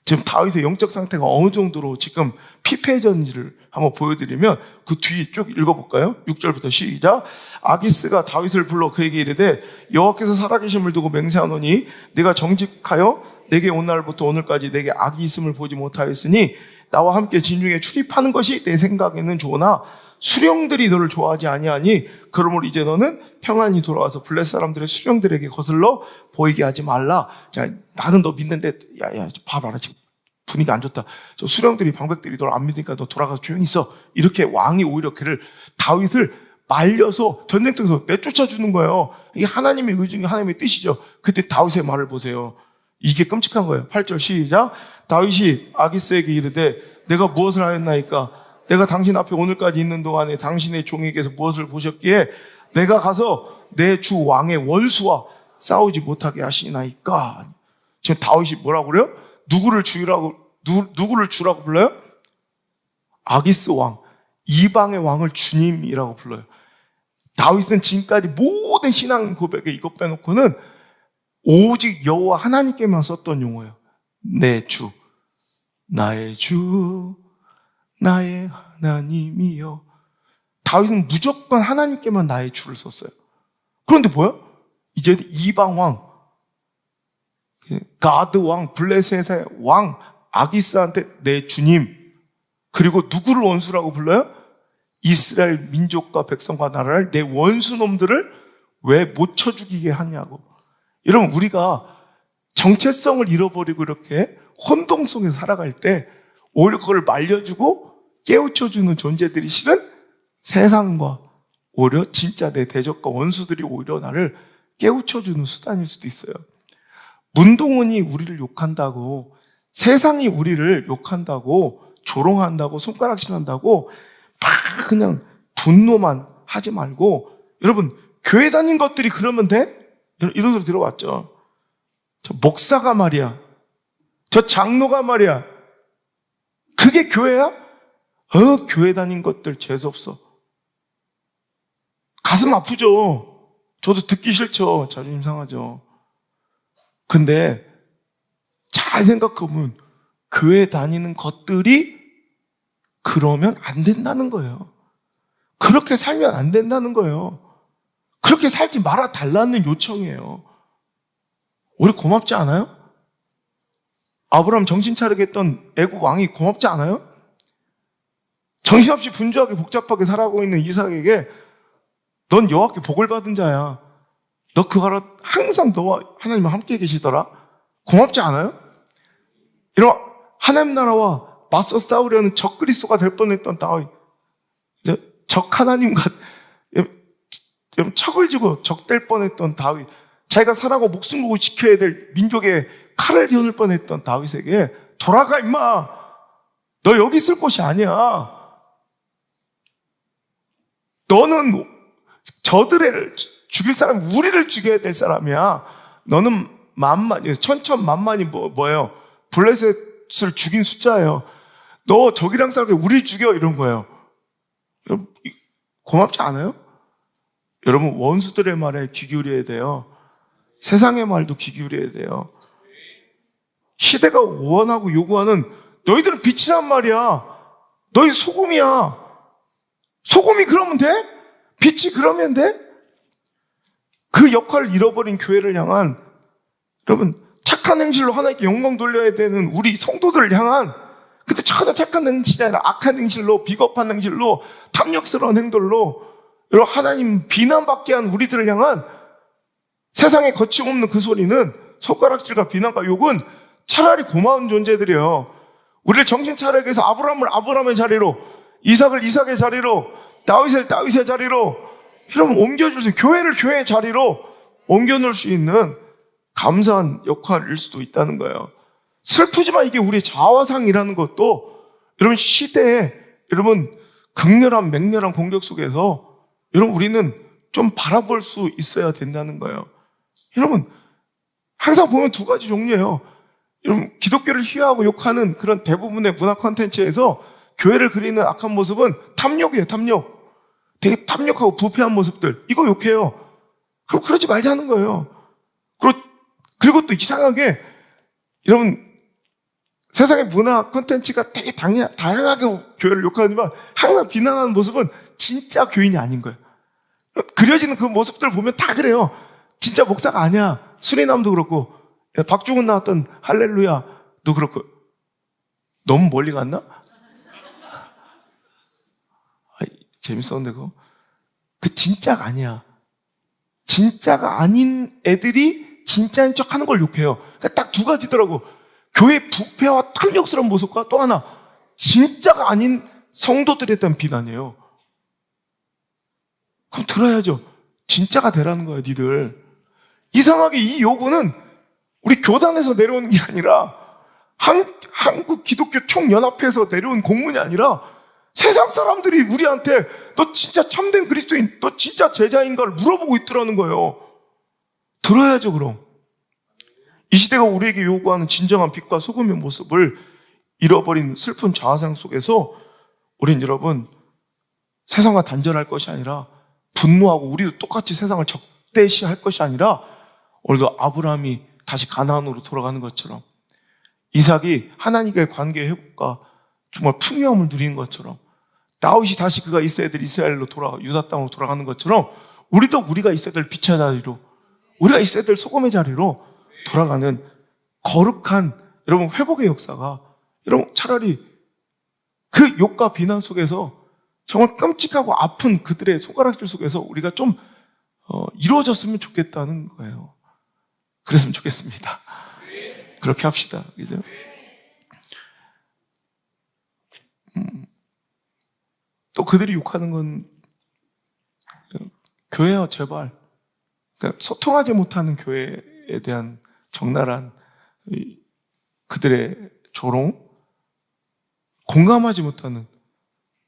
지금 다윗의 영적 상태가 어느 정도로 지금 피폐해졌는지를 한번 보여드리면 그 뒤 쭉 읽어볼까요? 6절부터 시작. 아기스가 다윗을 불러 그에게 이르되 여호와께서 살아계심을 두고 맹세하노니 네가 정직하여 내게 온 날부터 오늘까지 내게 악이 있음을 보지 못하였으니 나와 함께 진중에 출입하는 것이 내 생각에는 좋으나 수령들이 너를 좋아하지 아니하니 그러므로 이제 너는 평안히 돌아와서 블레셋 사람들의 수령들에게 거슬러 보이게 하지 말라. 자, 나는 너 믿는데 야야 봐봐라 지금 분위기 안 좋다. 저 수령들이 방백들이 널 안 믿으니까 너 돌아가서 조용히 있어. 이렇게 왕이 오히려 그를 다윗을 말려서 전쟁터에서 내쫓아 주는 거예요. 이게 하나님의 의중이 하나님의 뜻이죠. 그때 다윗의 말을 보세요. 이게 끔찍한 거예요. 8절 시작. 다윗이 아기스에게 이르되 내가 무엇을 하였나이까? 내가 당신 앞에 오늘까지 있는 동안에 당신의 종에게서 무엇을 보셨기에 내가 가서 내 주 왕의 원수와 싸우지 못하게 하시나이까? 지금 다윗이 뭐라고 그래요? 누구를 주라고 불러요? 아기스 왕, 이방의 왕을 주님이라고 불러요. 다윗은 지금까지 모든 신앙 고백에 이것 빼놓고는 오직 여호와 하나님께만 썼던 용어예요. 내 주, 나의 주, 나의 하나님이여. 다윗은 무조건 하나님께만 나의 주를 썼어요. 그런데 뭐야? 이제 이방 왕, 가드 왕, 블레셋의 왕, 아기스한테 내 주님, 그리고 누구를 원수라고 불러요? 이스라엘 민족과 백성과 나라를, 내 원수 놈들을 왜 못 쳐 죽이게 하냐고. 여러분, 우리가 정체성을 잃어버리고 이렇게 혼동 속에서 살아갈 때 오히려 그걸 말려주고 깨우쳐주는 존재들이 실은 세상과 오히려 진짜 내 대적과 원수들이 오히려 나를 깨우쳐주는 수단일 수도 있어요. 문동은이 우리를 욕한다고, 세상이 우리를 욕한다고, 조롱한다고, 손가락질한다고 막 그냥 분노만 하지 말고, 여러분, 교회 다닌 것들이 그러면 돼? 이런 소리 들어봤죠? 저 목사가 말이야, 저 장로가 말이야, 그게 교회야? 교회 다닌 것들 재수없어. 가슴 아프죠? 저도 듣기 싫죠. 자존심 상하죠. 근데 잘 생각해보면 교회 다니는 것들이 그러면 안 된다는 거예요. 그렇게 살면 안 된다는 거예요. 그렇게 살지 말아 달라는 요청이에요. 우리 고맙지 않아요? 아브라함 정신 차리게 했던 애국 왕이 고맙지 않아요? 정신없이 분주하게 복잡하게 살아가고 있는 이삭에게 넌 여호와께 복을 받은 자야. 너 그거로 항상 너와 하나님은 함께 계시더라. 고맙지 않아요? 이런 하나님 나라와 맞서 싸우려는 적 그리스도가 될 뻔했던 다윗, 적 하나님과 척을 지고 적될 뻔했던 다윗, 자기가 살아고 목숨 걸고 지켜야 될 민족의 칼을 겨눌 뻔했던 다윗에게 돌아가 임마, 너 여기 있을 곳이 아니야. 너는 저들을 죽일 사람, 우리를 죽여야 될 사람이야. 너는 천천만만이 뭐예요? 블레셋을 죽인 숫자예요. 너 저기랑 싸우게 우리를 죽여, 이런 거예요. 고맙지 않아요? 여러분, 원수들의 말에 귀 기울여야 돼요. 세상의 말도 귀 기울여야 돼요. 시대가 원하고 요구하는, 너희들은 빛이란 말이야. 너희 소금이야. 소금이 그러면 돼? 빛이 그러면 돼? 그 역할을 잃어버린 교회를 향한, 여러분, 착한 행실로 하나님께 영광 돌려야 되는 우리 성도들을 향한, 근데 전혀 착한 행실이 아니라 악한 행실로, 비겁한 행실로, 탐욕스러운 행동으로 여러분, 하나님 비난받게 한 우리들을 향한 세상에 거침없는 그 소리는, 손가락질과 비난과 욕은 차라리 고마운 존재들이에요. 우리를 정신 차리게 해서 아브라함을 아브라함의 자리로, 이삭을 이삭의 자리로, 다윗을 다윗의 자리로, 여러분 옮겨주세요. 교회를 교회의 자리로 옮겨놓을 수 있는 감사한 역할일 수도 있다는 거예요. 슬프지만 이게 우리의 자화상이라는 것도, 여러분 시대에, 여러분 극렬한 맹렬한 공격 속에서 여러분 우리는 좀 바라볼 수 있어야 된다는 거예요. 여러분 항상 보면 두 가지 종류예요. 여러분 기독교를 희화하고 욕하는 그런 대부분의 문화 콘텐츠에서 교회를 그리는 악한 모습은 탐욕이에요. 탐욕. 되게 탐욕하고 부패한 모습들, 이거 욕해요. 그럼 그러지 말자는 거예요. 그리고 또 이상하게 여러분 세상의 문화 콘텐츠가 되게 다양하게 교회를 욕하지만 항상 비난하는 모습은 진짜 교인이 아닌 거예요. 그려지는 그 모습들 보면 다 그래요. 진짜 목사가 아니야. 수리남도 그렇고, 박중훈 나왔던 할렐루야도 그렇고. 너무 멀리 갔나? 재밌었는데 그거. 그 진짜가 아니야. 진짜가 아닌 애들이 진짜인 척 하는 걸 욕해요. 그러니까 딱 두 가지더라고. 교회 부패와 탐욕스러운 모습과 또 하나, 진짜가 아닌 성도들에 대한 비난이에요. 그럼 들어야죠. 진짜가 되라는 거예요, 니들. 이상하게 이 요구는 우리 교단에서 내려오는 게 아니라 한국 기독교 총연합회에서 내려온 공문이 아니라 세상 사람들이 우리한테 너 진짜 참된 그리스도인, 너 진짜 제자인가를 물어보고 있더라는 거예요. 들어야죠, 그럼. 이 시대가 우리에게 요구하는 진정한 빛과 소금의 모습을 잃어버린 슬픈 자화상 속에서 우린 여러분 세상과 단절할 것이 아니라 분노하고 우리도 똑같이 세상을 적대시할 것이 아니라 오늘도 아브라함이 다시 가나안으로 돌아가는 것처럼, 이삭이 하나님과의 관계의 회복과 정말 풍요함을 누리는 것처럼, 다윗이 다시 그가 있어야 될 이스라엘로 유다 땅으로 돌아가는 것처럼 우리도 우리가 있어야 될 빛의 자리로, 우리가 있어야 될 소금의 자리로 돌아가는 거룩한 여러분 회복의 역사가 여러분 차라리 그 욕과 비난 속에서 정말 끔찍하고 아픈 그들의 손가락질 속에서 우리가 좀 이루어졌으면 좋겠다는 거예요. 그랬으면 좋겠습니다. 그렇게 합시다. 그죠? 또 그들이 욕하는 건 교회야 제발. 그러니까 소통하지 못하는 교회에 대한 적나라한 그들의 조롱, 공감하지 못하는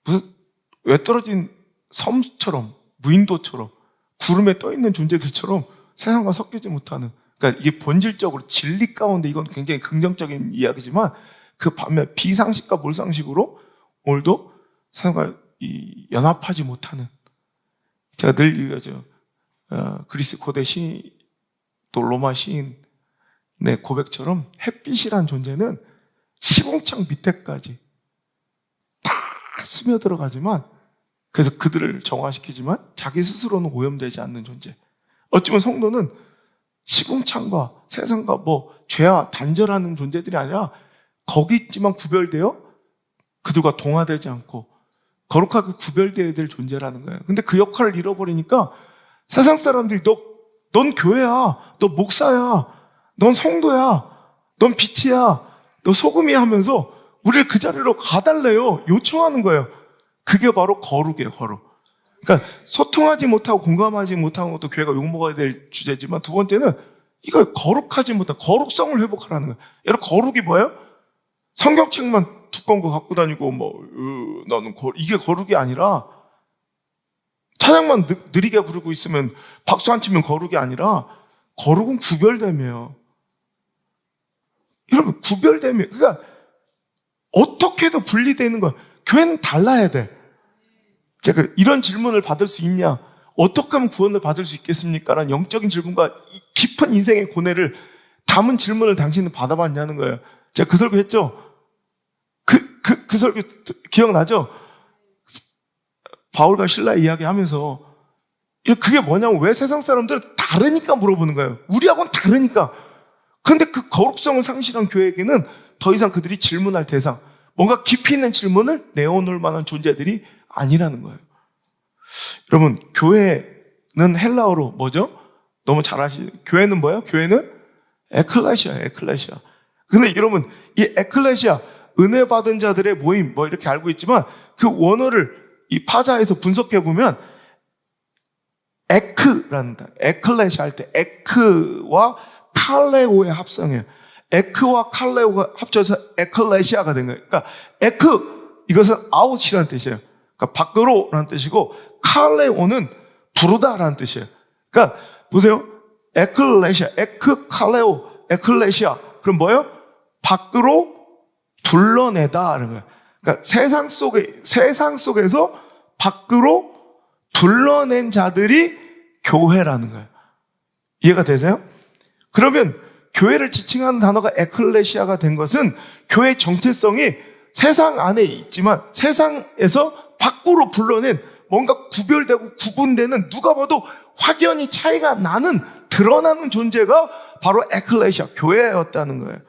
무슨 외떨어진 섬처럼 무인도처럼 구름에 떠 있는 존재들처럼 세상과 섞이지 못하는, 그러니까 이게 본질적으로 진리 가운데 이건 굉장히 긍정적인 이야기지만 그 반면 비상식과 몰상식으로 오늘도 세상과 연합하지 못하는, 제가 늘 얘기하죠. 그리스 고대 시인, 또 로마 시인의 고백처럼 햇빛이란 존재는 시궁창 밑에까지 다 스며들어가지만, 그래서 그들을 정화시키지만 자기 스스로는 오염되지 않는 존재. 어찌보면 성도는 시궁창과 세상과 죄와 단절하는 존재들이 아니라 거기 있지만 구별되어 그들과 동화되지 않고 거룩하게 구별되어야 될 존재라는 거예요. 근데 그 역할을 잃어버리니까 세상 사람들이 넌 교회야, 너 목사야, 넌 성도야, 넌 빛이야, 너 소금이야 하면서 우리를 그 자리로 가달래요. 요청하는 거예요. 그게 바로 거룩이에요, 거룩. 그러니까 소통하지 못하고 공감하지 못하는 것도 교회가 욕먹어야 될 주제지만, 두 번째는 이거 거룩하지 못한 거룩성을 회복하라는 거예요. 여러분, 거룩이 뭐예요? 성경책만 두꺼운 거 갖고 다니고 나는 이게 거룩이 아니라, 찬양만 느리게 부르고 있으면 박수 안 치면 거룩이 아니라, 거룩은 구별됨이에요. 여러분, 구별됨이에요. 그러니까 어떻게 해도 분리되는 거야. 교회는 달라야 돼. 제가 이런 질문을 받을 수 있냐? 어떻게 하면 구원을 받을 수 있겠습니까? 라는 영적인 질문과 깊은 인생의 고뇌를 담은 질문을 당신은 받아봤냐는 거예요. 제가 그 설교 했죠? 그 설교 기억나죠? 바울과 실라 이야기하면서 그게 뭐냐면, 왜 세상 사람들은 다르니까 물어보는 거예요. 우리하고는 다르니까. 근데 그 거룩성을 상실한 교회에게는 더 이상 그들이 질문할 대상, 뭔가 깊이 있는 질문을 내어놓을 만한 존재들이 아니라는 거예요. 여러분, 교회는 헬라어로 뭐죠? 너무 잘 아시죠? 교회는 뭐예요? 교회는 에클레시아예요, 에클레시아. 근데 여러분, 이 에클레시아, 은혜 받은 자들의 모임, 이렇게 알고 있지만, 그 원어를 이 파자에서 분석해 보면, 에크라는 단, 에클레시아 할 때, 에크와 칼레오의 합성이에요. 에크와 칼레오가 합쳐서 에클레시아가 된 거예요. 그러니까, 에크, 이것은 아웃이라는 뜻이에요. 그러니까 밖으로라는 뜻이고, 칼레오는 부르다라는 뜻이에요. 그러니까, 보세요. 에클레시아, 에크, 칼레오, 에클레시아. 그럼 뭐예요? 밖으로 불러내다라는 거예요. 그러니까 세상 속에서 밖으로 불러낸 자들이 교회라는 거예요. 이해가 되세요? 그러면 교회를 지칭하는 단어가 에클레시아가 된 것은 교회의 정체성이 세상 안에 있지만 세상에서 밖으로 불러낸, 뭔가 구별되고 구분되는, 누가 봐도 확연히 차이가 나는, 드러나는 존재가 바로 에클레시아, 교회였다는 거예요.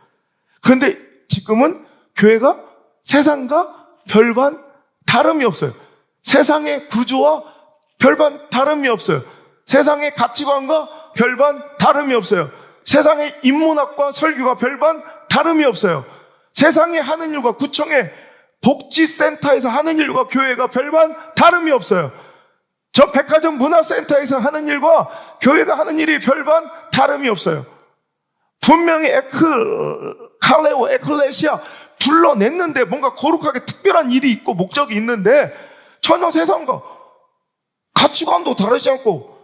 그런데 지금은 교회가 세상과 별반 다름이 없어요. 세상의 구조와 별반 다름이 없어요. 세상의 가치관과 별반 다름이 없어요. 세상의 인문학과 설교가 별반 다름이 없어요. 세상에 하는 일과 구청의 복지센터에서 하는 일과 교회가 별반 다름이 없어요. 저 백화점 문화센터에서 하는 일과 교회가 하는 일이 별반 다름이 없어요. 분명히 칼레오, 에클레시아 불러냈는데 뭔가 거룩하게 특별한 일이 있고 목적이 있는데, 전혀 세상과 가치관도 다르지 않고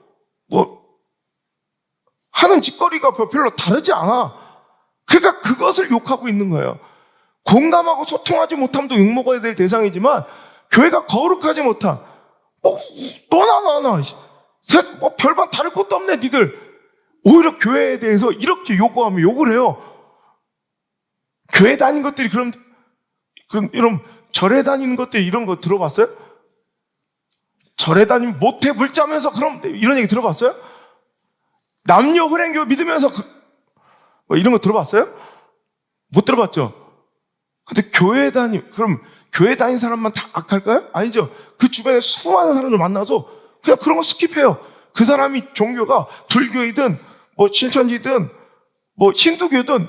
하는 짓거리가 별로 다르지 않아. 그러니까 그것을 욕하고 있는 거예요. 공감하고 소통하지 못함도 욕먹어야 될 대상이지만, 교회가 거룩하지 못한, 너나 별반 다를 것도 없네 니들. 오히려 교회에 대해서 이렇게 요구하면 욕을 해요. 교회 다니는 것들이 그럼 이런 절에 다니는 것들이 이런 거 들어봤어요? 절에 다니면 모태 불자면서 그럼 이런 얘기 들어봤어요? 남녀 혼인교 믿으면서 이런 거 들어봤어요? 못 들어봤죠? 근데 그럼 교회 다닌 사람만 다 악할까요? 아니죠. 그 주변에 수많은 사람들 만나서 그냥 그런 거 스킵해요. 그 사람이 종교가 불교이든 뭐 신천지든 뭐 힌두교든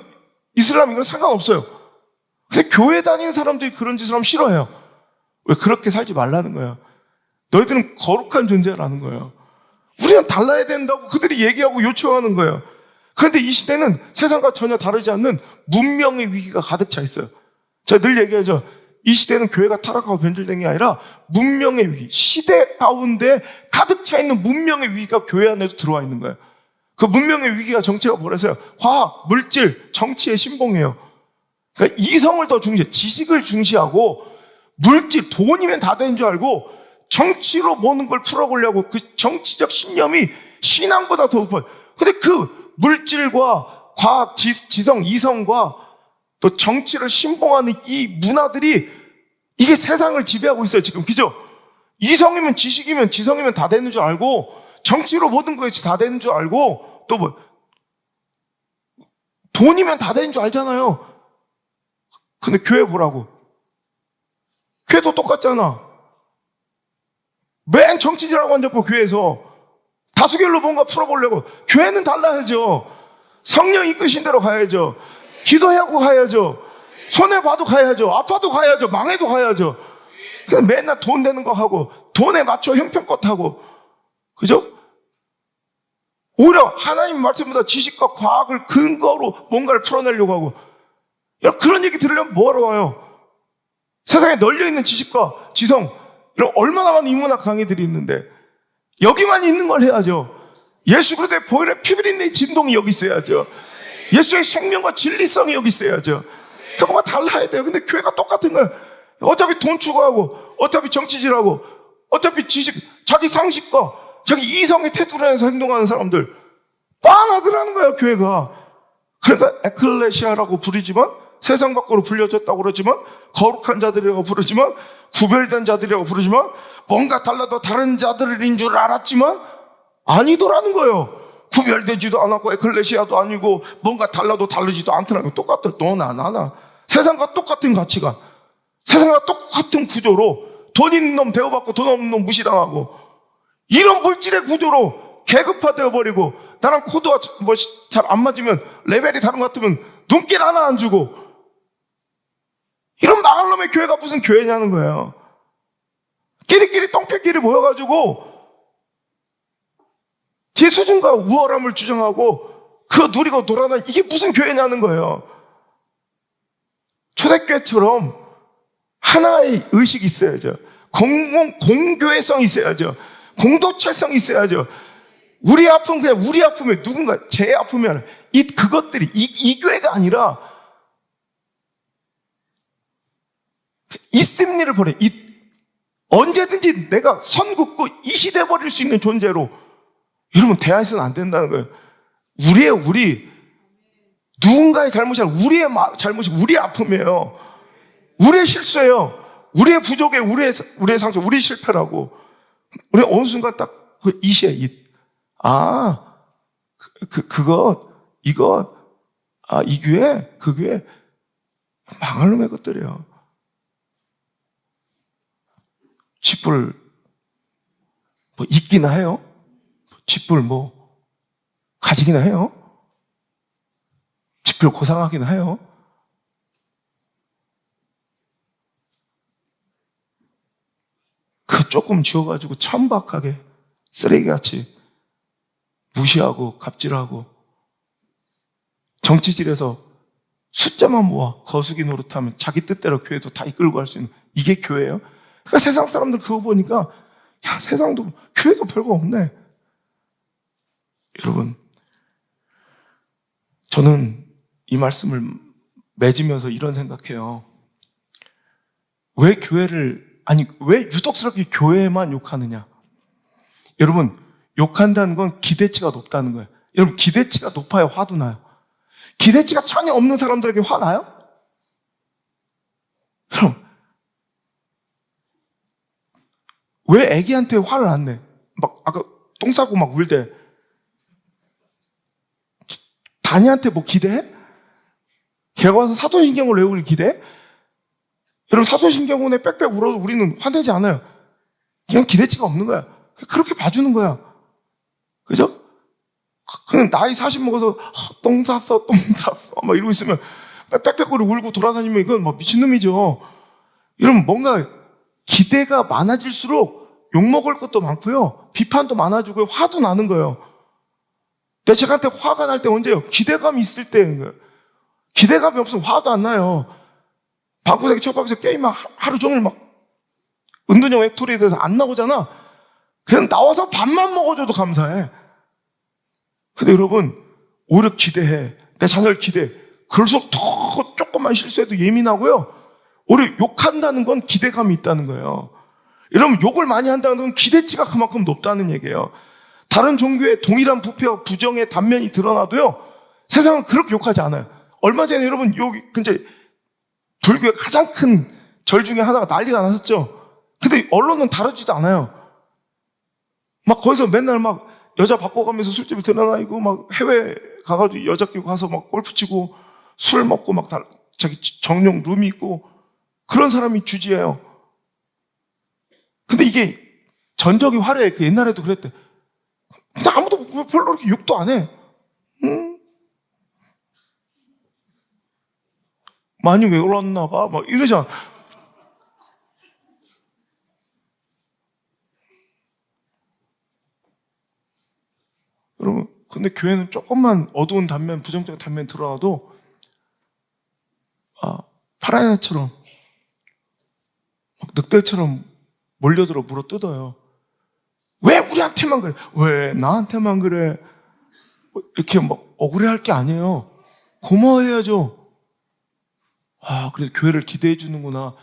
이슬람이건 상관없어요. 근데 교회 다니는 사람들이 그런 짓을 하면 싫어해요. 왜? 그렇게 살지 말라는 거예요. 너희들은 거룩한 존재라는 거예요. 우리는 달라야 된다고 그들이 얘기하고 요청하는 거예요. 그런데 이 시대는 세상과 전혀 다르지 않는 문명의 위기가 가득 차 있어요. 제가 늘 얘기하죠. 이 시대는 교회가 타락하고 변질된 게 아니라 문명의 위기, 시대 가운데 가득 차 있는 문명의 위기가 교회 안에도 들어와 있는 거예요. 그 문명의 위기가 정체가 뭐라서요? 과학, 물질, 정치의 신봉이에요. 그러니까 이성을 더 중시해, 지식을 중시하고 물질, 돈이면 다 되는 줄 알고 정치로 모든 걸 풀어보려고 그 정치적 신념이 신앙보다 더 높아요. 근데 그 물질과 과학, 지성, 이성과 또 정치를 신봉하는 이 문화들이 이게 세상을 지배하고 있어요, 지금. 그죠? 이성이면 지식이면 지성이면 다 되는 줄 알고 정치로 모든 것이 다 되는 줄 알고 또 뭐 돈이면 다 되는 줄 알잖아요. 근데 교회 보라고. 교회도 똑같잖아. 맨 정치질하고 앉았고 교회에서 다수결로 뭔가 풀어보려고. 교회는 달라야죠. 성령 이끄신 대로 가야죠. 기도하고 가야죠. 손해봐도 가야죠. 아파도 가야죠. 망해도 가야죠. 그냥 맨날 돈 되는 거 하고 돈에 맞춰 형편껏 하고, 그죠? 오히려 하나님 말씀보다 지식과 과학을 근거로 뭔가를 풀어내려고 하고. 그런 얘기 들으려면 뭐하러 와요? 세상에 널려있는 지식과 지성, 이런 얼마나 많은 인문학 강의들이 있는데 여기만 있는 걸 해야죠. 예수 그리스도의 보혈의 피비린내의 진동이 여기 있어야죠. 예수의 생명과 진리성이 여기 있어야죠. 그러니까 뭔가 달라야 돼요. 근데 교회가 똑같은 거예요. 어차피 돈 추구하고 어차피 정치질하고 어차피 지식, 자기 상식과 자기 이성의 태도로 해서 행동하는 사람들 빵하더라는 거예요, 교회가. 그러니까 에클레시아라고 부르지만, 세상 밖으로 불려졌다고 그러지만, 거룩한 자들이라고 부르지만, 구별된 자들이라고 부르지만, 뭔가 달라도 다른 자들인 줄 알았지만 아니더라는 거예요. 구별되지도 않았고 에클레시아도 아니고 뭔가 달라도 다르지도 않더라는 거예요. 똑같아. 너나 나나 세상과 똑같은 가치관, 세상과 똑같은 구조로 돈 있는 놈 대우받고 돈 없는 놈 무시당하고, 이런 물질의 구조로 계급화되어 버리고, 나랑 코드가 뭐 잘 안 맞으면 레벨이 다른 것 같으면 눈길 하나 안 주고, 이런 나갈 놈의 교회가 무슨 교회냐는 거예요. 끼리끼리 똥개끼리 모여가지고 제 수준과 우월함을 주장하고 그거 누리고 돌아다니, 이게 무슨 교회냐는 거예요. 초대교회처럼 하나의 의식이 있어야죠. 공교회성이 있어야죠. 공동체성이 있어야죠. 우리 아픔, 그냥 우리 아픔에 누군가 제 아프면 그것들이 이 교회가 아니라 있음리를 버려. 언제든지 내가 선 긋고 이시돼 버릴 수 있는 존재로, 이러면 대안해서는 안 된다는 거예요. 우리 누군가의 잘못이 아니라 우리의 잘못이, 우리의 아픔이에요. 우리의 실수예요. 우리의 부족에 우리의 상처, 우리의 실패라고. 우리 어느 순간 딱 그 이시에 이 교회, 그 교회 망할 놈의 것들이에요. 쥐뿔 뭐 있기나 해요? 쥐뿔 뭐 가지기나 해요? 쥐뿔 고상하기나 해요? 그 조금 지워가지고 천박하게 쓰레기같이 무시하고 갑질하고 정치질에서 숫자만 모아 거수기 노릇하면 자기 뜻대로 교회도 다 이끌고 갈 수 있는, 이게 교회예요? 그러니까 세상 사람들 그거 보니까 야, 세상도 교회도 별거 없네. 여러분, 저는 이 말씀을 맺으면서 이런 생각해요. 왜 유독스럽게 교회만 욕하느냐? 여러분, 욕한다는 건 기대치가 높다는 거예요. 여러분, 기대치가 높아야 화도 나요. 기대치가 전혀 없는 사람들에게 화나요? 그럼 왜 애기한테 화를 안 내? 막 아까 똥 싸고 막 울 때 다니한테 뭐 기대해? 걔가 와서 사도신경을 왜 우리 기대해? 여러분, 사도신경원에 빽빽 울어도 우리는 화내지 않아요. 그냥 기대치가 없는 거야. 그렇게 봐주는 거야. 그죠? 그냥 나이 40 먹어서 똥 쌌어 막 이러고 있으면 빽빽거리 울고 돌아다니면 이건 뭐 미친놈이죠. 이러면 뭔가 기대가 많아질수록 욕먹을 것도 많고요, 비판도 많아지고 화도 나는 거예요. 내 제가한테 화가 날 때 언제요? 기대감이 있을 때인 거예요. 기대감이 없으면 화도 안 나요. 방구석에 처박혀서 게임 하루 종일 막 은둔형 웩토리에 대해서 안 나오잖아. 그냥 나와서 밥만 먹어줘도 감사해. 근데 여러분, 오히려 기대해. 내 자녀를 기대해. 그럴수록 더 조금만 실수해도 예민하고요, 오히려 욕한다는 건 기대감이 있다는 거예요. 여러분, 욕을 많이 한다는 건 기대치가 그만큼 높다는 얘기예요. 다른 종교의 동일한 부패와 부정의 단면이 드러나도요, 세상은 그렇게 욕하지 않아요. 얼마 전에 여러분, 여기 근데 불교의 가장 큰 절 중에 하나가 난리가 났었죠. 근데 언론은 다루지도 않아요. 막 거기서 맨날 막 여자 바꿔가면서 술집에 들어다니고, 막 해외 가가지고 여자 끼고 가서 막 골프 치고 술 먹고 막 자기 정령 룸이 있고 그런 사람이 주지예요. 근데 이게 전적이 화려해. 그 옛날에도 그랬대. 근데 아무도 별로 그렇게 욕도 안 해. 많이 외울었나 봐. 막 이러잖아. 여러분, 근데 교회는 조금만 어두운 단면, 부정적인 단면 드러나도 파라야처럼 늑대처럼 몰려들어 물어 뜯어요. 왜 우리한테만 그래? 왜 나한테만 그래? 이렇게 막 억울해할 게 아니에요. 고마워해야죠. 그래도 교회를 기대해 주는구나.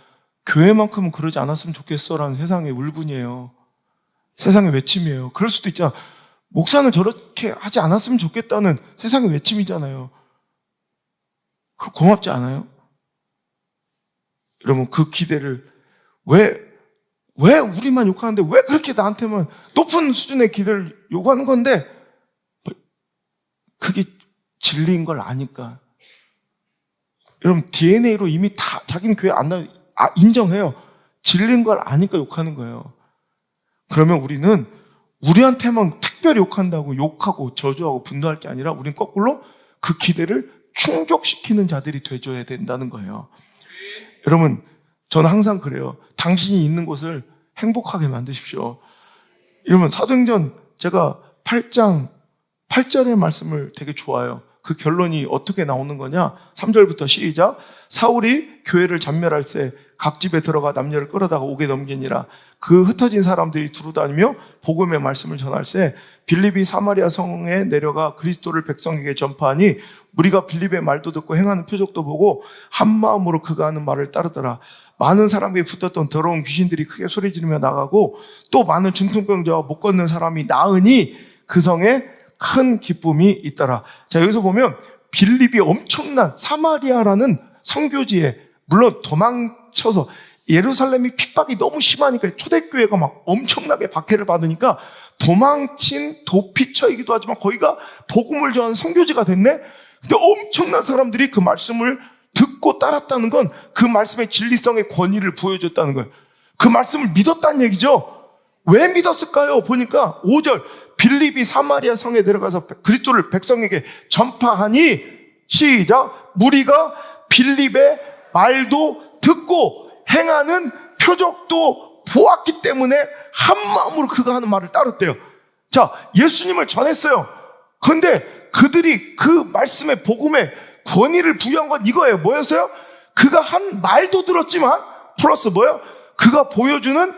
교회만큼은 그러지 않았으면 좋겠어라는 세상의 울분이에요. 세상의 외침이에요. 그럴 수도 있잖아. 목사는 저렇게 하지 않았으면 좋겠다는 세상의 외침이잖아요. 그거 고맙지 않아요? 여러분, 그 기대를 왜 우리만 욕하는데 왜 그렇게 나한테만 높은 수준의 기대를 요구하는 건데, 그게 진리인 걸 아니까. 여러분, DNA로 이미 다 자기는 교회 안 나와 인정해요. 진리인 걸 아니까 욕하는 거예요. 그러면 우리는 우리한테만 특별히 욕한다고 욕하고 저주하고 분노할 게 아니라 우리는 거꾸로 그 기대를 충족시키는 자들이 돼줘야 된다는 거예요. 여러분, 저는 항상 그래요. 당신이 있는 곳을 행복하게 만드십시오. 이러면 사도행전 제가 8장 8절의 말씀을 되게 좋아해요. 그 결론이 어떻게 나오는 거냐? 3절부터 시작. 사울이 교회를 잔멸할세 각 집에 들어가 남녀를 끌어다가 옥에 넘기니라. 그 흩어진 사람들이 두루다니며 복음의 말씀을 전할세 빌립이 사마리아 성에 내려가 그리스도를 백성에게 전파하니 무리가 빌립의 말도 듣고 행하는 표적도 보고 한 마음으로 그가 하는 말을 따르더라. 많은 사람에게 붙었던 더러운 귀신들이 크게 소리 지르며 나가고 또 많은 중풍병자와 못 걷는 사람이 나으니 그 성에 큰 기쁨이 있더라. 자, 여기서 보면 빌립이 엄청난 사마리아라는 성교지에 물론 도망쳐서 예루살렘이 핍박이 너무 심하니까 초대교회가 막 엄청나게 박해를 받으니까 도망친 도피처이기도 하지만 거기가 복음을 전하는 성교지가 됐네. 근데 엄청난 사람들이 그 말씀을 듣고 따랐다는 건 그 말씀의 진리성의 권위를 보여줬다는 거예요. 그 말씀을 믿었다는 얘기죠. 왜 믿었을까요? 보니까 5절 빌립이 사마리아 성에 들어가서 그리스도를 백성에게 전파하니 시작 무리가 빌립의 말도 듣고 행하는 표적도 보았기 때문에 한 마음으로 그가 하는 말을 따랐대요. 자, 예수님을 전했어요. 그런데 그들이 그 말씀의 복음에 권위를 부여한 건 이거예요. 뭐였어요? 그가 한 말도 들었지만 플러스 뭐예요? 그가 보여주는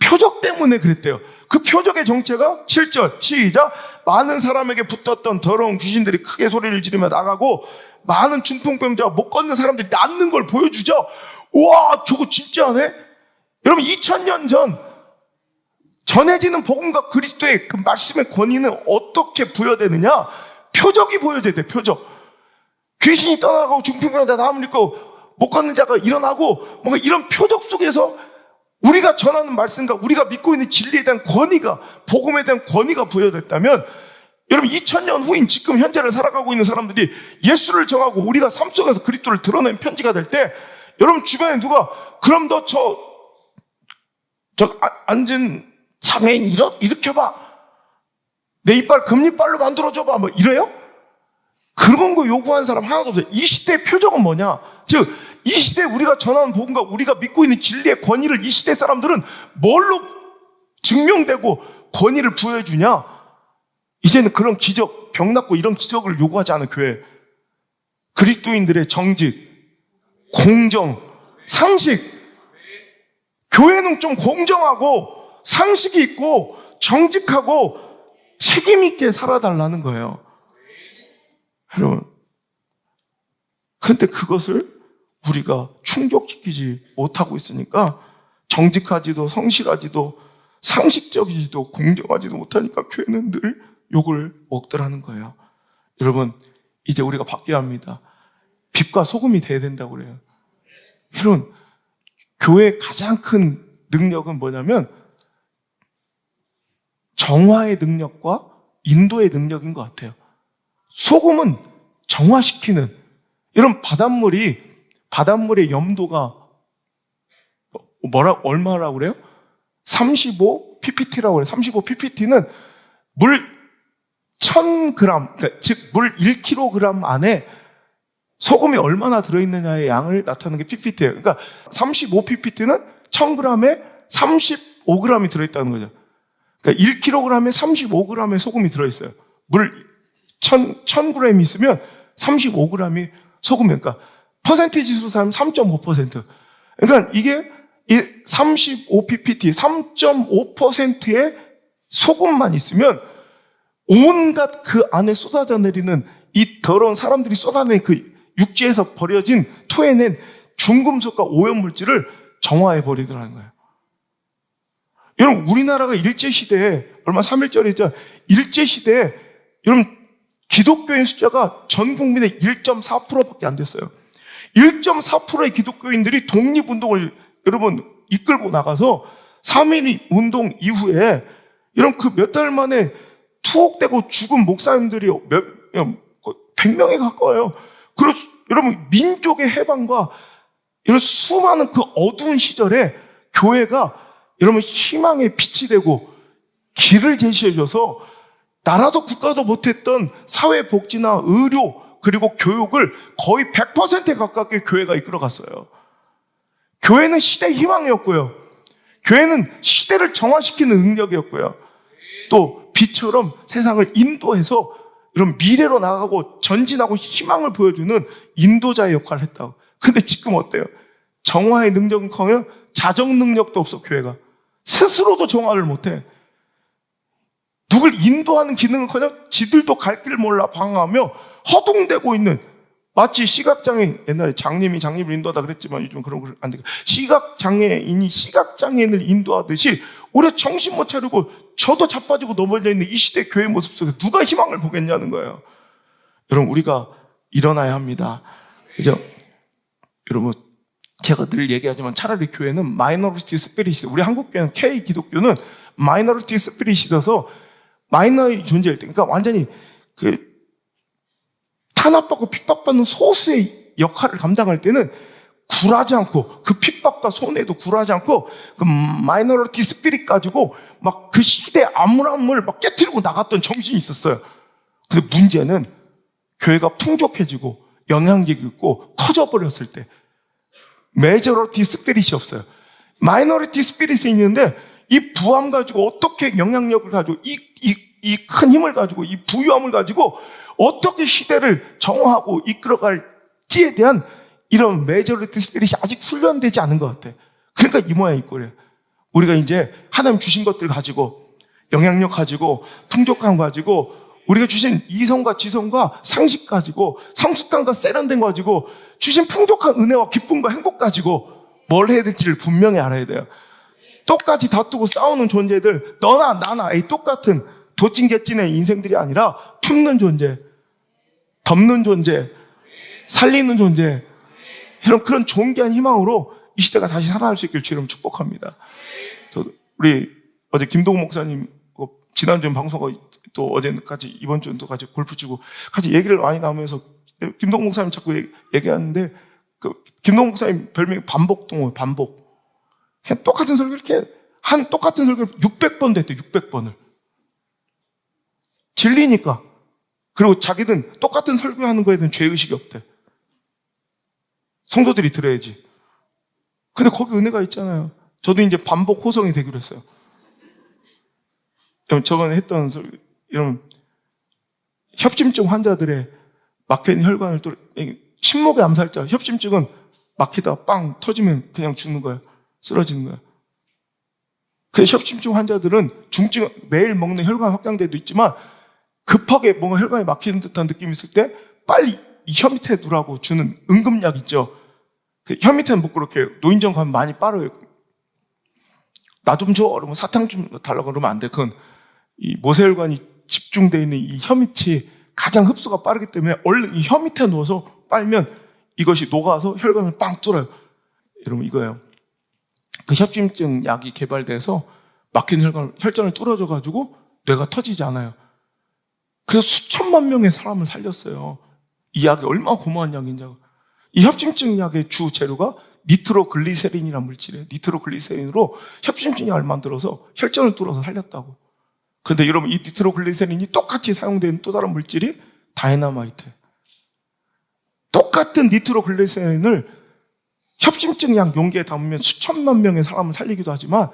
표적 때문에 그랬대요. 그 표적의 정체가 7절 시작 많은 사람에게 붙었던 더러운 귀신들이 크게 소리를 지르며 나가고 많은 중풍병자와 못 걷는 사람들이 낫는 걸 보여주죠. 우와, 저거 진짜네. 여러분, 2000년 전 전해지는 복음과 그리스도의 그 말씀의 권위는 어떻게 부여되느냐? 표적이 보여져야 돼. 표적. 귀신이 떠나가고 중풍병자 나음을 입고 못 걷는 자가 일어나고 뭔가 이런 표적 속에서 우리가 전하는 말씀과 우리가 믿고 있는 진리에 대한 권위가, 복음에 대한 권위가 부여됐다면 여러분 2000년 후인 지금 현재를 살아가고 있는 사람들이 예수를 정하고 우리가 삶 속에서 그리스도를 드러낸 편지가 될 때 여러분 주변에 누가 그럼 너 앉은 장애인 일으켜봐, 내 이빨 금리빨로 만들어줘봐, 뭐 이래요? 그런 거 요구하는 사람 하나도 없어요. 이 시대의 표적은 뭐냐? 즉 이 시대에 우리가 전하는 복음과 우리가 믿고 있는 진리의 권위를 이 시대 사람들은 뭘로 증명되고 권위를 부여해주냐? 이제는 그런 기적, 병났고 이런 기적을 요구하지 않은 교회. 그리스도인들의 정직, 공정, 상식. 교회는 좀 공정하고 상식이 있고 정직하고 책임 있게 살아달라는 거예요. 여러분, 근데 그것을 우리가 충족시키지 못하고 있으니까 정직하지도 성실하지도 상식적이지도 공정하지도 못하니까 교회는 늘 욕을 먹더라는 거예요. 여러분, 이제 우리가 바뀌어야 합니다. 빛과 소금이 돼야 된다고 그래요. 여러분, 교회의 가장 큰 능력은 뭐냐면 정화의 능력과 인도의 능력인 것 같아요. 소금은 정화시키는, 여러분 바닷물의 염도가 얼마라고 그래요? 35 ppt라고 그래요. 35 ppt는 물 1000g, 그러니까 즉 물 1kg 안에 소금이 얼마나 들어있느냐의 양을 나타내는 게 ppt예요. 그러니까 35 ppt는 1000g에 35g이 들어있다는 거죠. 그러니까 1kg에 35g의 소금이 들어있어요. 물 1000g 있으면 35g이 소금이에요. 그러니까 퍼센티지 수로 하면 3.5%. 그러니까 이게 35 ppt, 3.5%의 소금만 있으면 온갖 그 안에 쏟아져 내리는 이 더러운 사람들이 쏟아낸 그 육지에서 버려진 토해낸 중금속과 오염물질을 정화해 버리더라는 거예요. 여러분, 우리나라가 일제시대에, 얼마 3.1절이죠. 일제시대에, 여러분, 기독교인 숫자가 전 국민의 1.4%밖에 안 됐어요. 1.4%의 기독교인들이 독립운동을 여러분 이끌고 나가서 3.1 운동 이후에 여러분 그 몇 달 만에 투옥되고 죽은 목사님들이 100명에 가까워요. 그래서 여러분 민족의 해방과 이런 수많은 그 어두운 시절에 교회가 여러분 희망의 빛이 되고 길을 제시해줘서 나라도 국가도 못했던 사회복지나 의료 그리고 교육을 거의 100%에 가깝게 교회가 이끌어갔어요. 교회는 시대의 희망이었고요. 교회는 시대를 정화시키는 능력이었고요. 또 빛처럼 세상을 인도해서 이런 미래로 나가고 전진하고 희망을 보여주는 인도자의 역할을 했다고. 근데 지금 어때요? 정화의 능력은 커요. 자정 능력도 없어, 교회가. 스스로도 정화를 못해. 누굴 인도하는 기능은 커녕 지들도 갈 길 몰라 방황하며 허둥대고 있는, 마치 시각장애인, 옛날에 장님을 인도하다 그랬지만 요즘 그런 거 안 되고, 시각장애인이 시각장애인을 인도하듯이 우리가 정신 못 차리고 저도 자빠지고 넘어져 있는 이 시대 교회 모습 속에 누가 희망을 보겠냐는 거예요. 여러분, 우리가 일어나야 합니다. 그죠? 여러분, 제가 늘 얘기하지만 차라리 교회는 마이너리티 스피릿이, 우리 한국 교회는 K 기독교는 마이너리티 스피릿이 있어서 마이너의 존재일 때, 그러니까 완전히 그 탄압받고 핍박받는 소수의 역할을 감당할 때는 굴하지 않고, 그 핍박과 손해도 굴하지 않고 그 마이너리티 스피릿 가지고 막 그 시대의 암울함을 막 깨트리고 나갔던 정신이 있었어요. 근데 문제는 교회가 풍족해지고 영향력이 있고 커져버렸을 때 메저리티 스피릿이 없어요. 마이너리티 스피릿이 있는데 이 부함 가지고 어떻게 영향력을 가지고 이 큰 힘을 가지고 이 부유함을 가지고 어떻게 시대를 정화하고 이끌어갈지에 대한 이런 메저리티 스피릿이 아직 훈련되지 않은 것 같아. 그러니까 이 모양 이 꼴이에요. 우리가 이제 하나님 주신 것들 가지고, 영향력 가지고, 풍족함 가지고, 우리가 주신 이성과 지성과 상식 가지고, 성숙함과 세련된 거 가지고, 주신 풍족한 은혜와 기쁨과 행복 가지고 뭘 해야 될지를 분명히 알아야 돼요. 똑같이 다투고 싸우는 존재들, 너나 나나 이 똑같은 도찐개찐의 인생들이 아니라 품는 존재, 덮는 존재, 살리는 존재, 이런 그런 존귀한 희망으로 이 시대가 다시 살아날 수 있길 주님 축복합니다. 우리 어제 김동욱 목사님 지난주에 방송하고 또 어제까지 이번 주도 같이 골프 치고 같이 얘기를 많이 나누면서 김동 목사님 자꾸 얘기하는데 김동 목사님 별명이 반복동호예요. 반복. 그냥 똑같은 설교 이렇게 똑같은 설교를 600번도 했대. 600번을. 진리니까. 그리고 자기는 똑같은 설교하는 거에 대한 죄의식이 없대. 성도들이 들어야지. 근데 거기 은혜가 있잖아요. 저도 이제 반복 호성이 되기로 했어요. 저번에 했던 이런 협심증 환자들의 막혀있는 혈관을 또 침묵의 암살자. 협심증은 막히다가 빵 터지면 그냥 죽는 거예요. 쓰러지는 거예요. 그래서 협심증 환자들은 중증 매일 먹는 혈관 확장제도 있지만 급하게 뭔가 혈관이 막히는 듯한 느낌이 있을 때 빨리 이 혀 밑에 두라고 주는 응급약 있죠. 혀 밑에는 못 그렇게 노인정 가면 많이 빨아요. 나 좀 줘. 그러면 사탕 좀 달라고 그러면 안 돼. 그건 이 모세혈관이 집중되어 있는 이 혀 밑이 가장 흡수가 빠르기 때문에 얼른 이 혀 밑에 누워서 빨면 이것이 녹아서 혈관을 빵 뚫어요. 여러분 이거예요. 그 협심증 약이 개발돼서 막힌 혈전을 뚫어줘가지고 뇌가 터지지 않아요. 그래서 수천만 명의 사람을 살렸어요. 이 약이 얼마나 고마운 약인지. 이 협심증 약의 주 재료가 니트로글리세린이라는 물질이에요. 니트로글리세린으로 협심증 약을 만들어서 혈전을 뚫어서 살렸다고. 그런데 여러분 이 니트로글리세린이 똑같이 사용되는 또 다른 물질이 다이너마이트. 똑같은 니트로글리세린을 협심증 약 용기에 담으면 수천만 명의 사람을 살리기도 하지만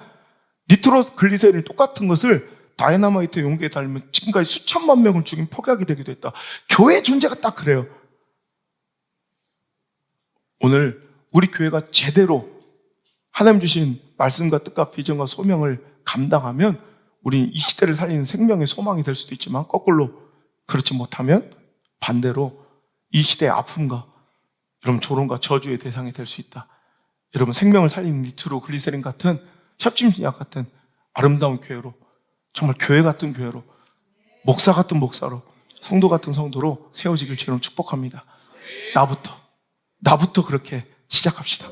니트로글리세린 똑같은 것을 다이너마이트 용기에 달면 지금까지 수천만 명을 죽인 폭약이 되기도 했다. 교회 존재가 딱 그래요. 오늘 우리 교회가 제대로 하나님 주신 말씀과 뜻과 비전과 소명을 감당하면 우리는 이 시대를 살리는 생명의 소망이 될 수도 있지만 거꾸로 그렇지 못하면 반대로 이 시대의 아픔과 여러분 조롱과 저주의 대상이 될 수 있다. 여러분 생명을 살리는 니트로글리세린 같은 협심약 같은 아름다운 교회로 정말 교회 같은 교회로 목사 같은 목사로 성도 같은 성도로 세워지길 주님 축복합니다. 나부터 그렇게 시작합시다.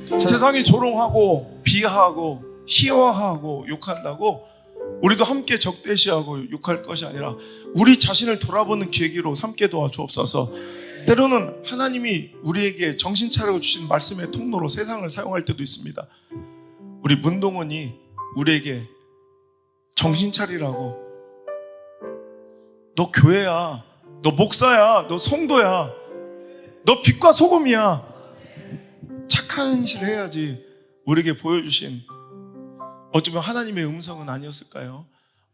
세상이 조롱하고 비하하고 희화하고 욕한다고 우리도 함께 적대시하고 욕할 것이 아니라 우리 자신을 돌아보는 계기로 삼게 도와주옵소서. 때로는 하나님이 우리에게 정신 차리고 주신 말씀의 통로로 세상을 사용할 때도 있습니다. 우리 문동원이 우리에게 정신 차리라고, 너 교회야, 너 목사야, 너 성도야, 너 빛과 소금이야, 착한 짓을 해야지 우리에게 보여주신 어쩌면 하나님의 음성은 아니었을까요?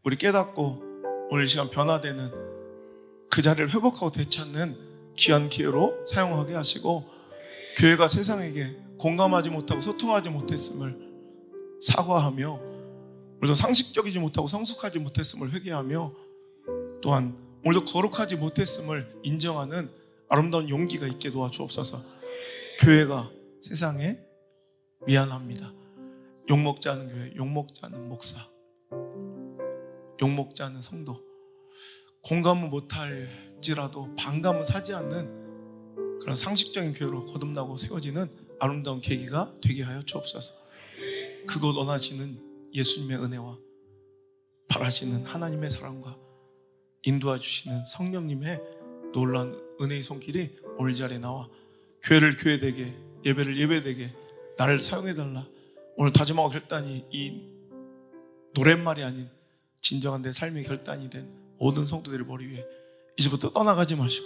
우리 깨닫고 오늘 이 시간 변화되는 그 자리를 회복하고 되찾는 귀한 기회로 사용하게 하시고, 교회가 세상에게 공감하지 못하고 소통하지 못했음을 사과하며, 우리도 상식적이지 못하고 성숙하지 못했음을 회개하며, 또한 오늘도 거룩하지 못했음을 인정하는 아름다운 용기가 있게 도와주옵소서. 교회가 세상에 미안합니다. 욕먹지 않은 교회, 욕먹지 않는 목사, 욕먹지 않는 성도, 공감은 못할지라도 반감은 사지 않는 그런 상식적인 교회로 거듭나고 세워지는 아름다운 계기가 되게 하여 주옵소서. 그곳 원하시는 예수님의 은혜와 바라시는 하나님의 사랑과 인도해 주시는 성령님의 놀라운 은혜의 손길이 오늘 자리에 나와 교회를 교회되게, 예배를 예배되게 나를 사용해달라. 오늘 다짐하고 결단이 이 노랫말이 아닌 진정한 내 삶의 결단이 된 모든 성도들의 머리 위에 이제부터 떠나가지 마시고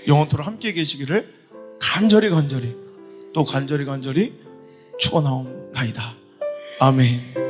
영원토록 함께 계시기를 간절히 또 간절히 축원하옵나이다. 아멘.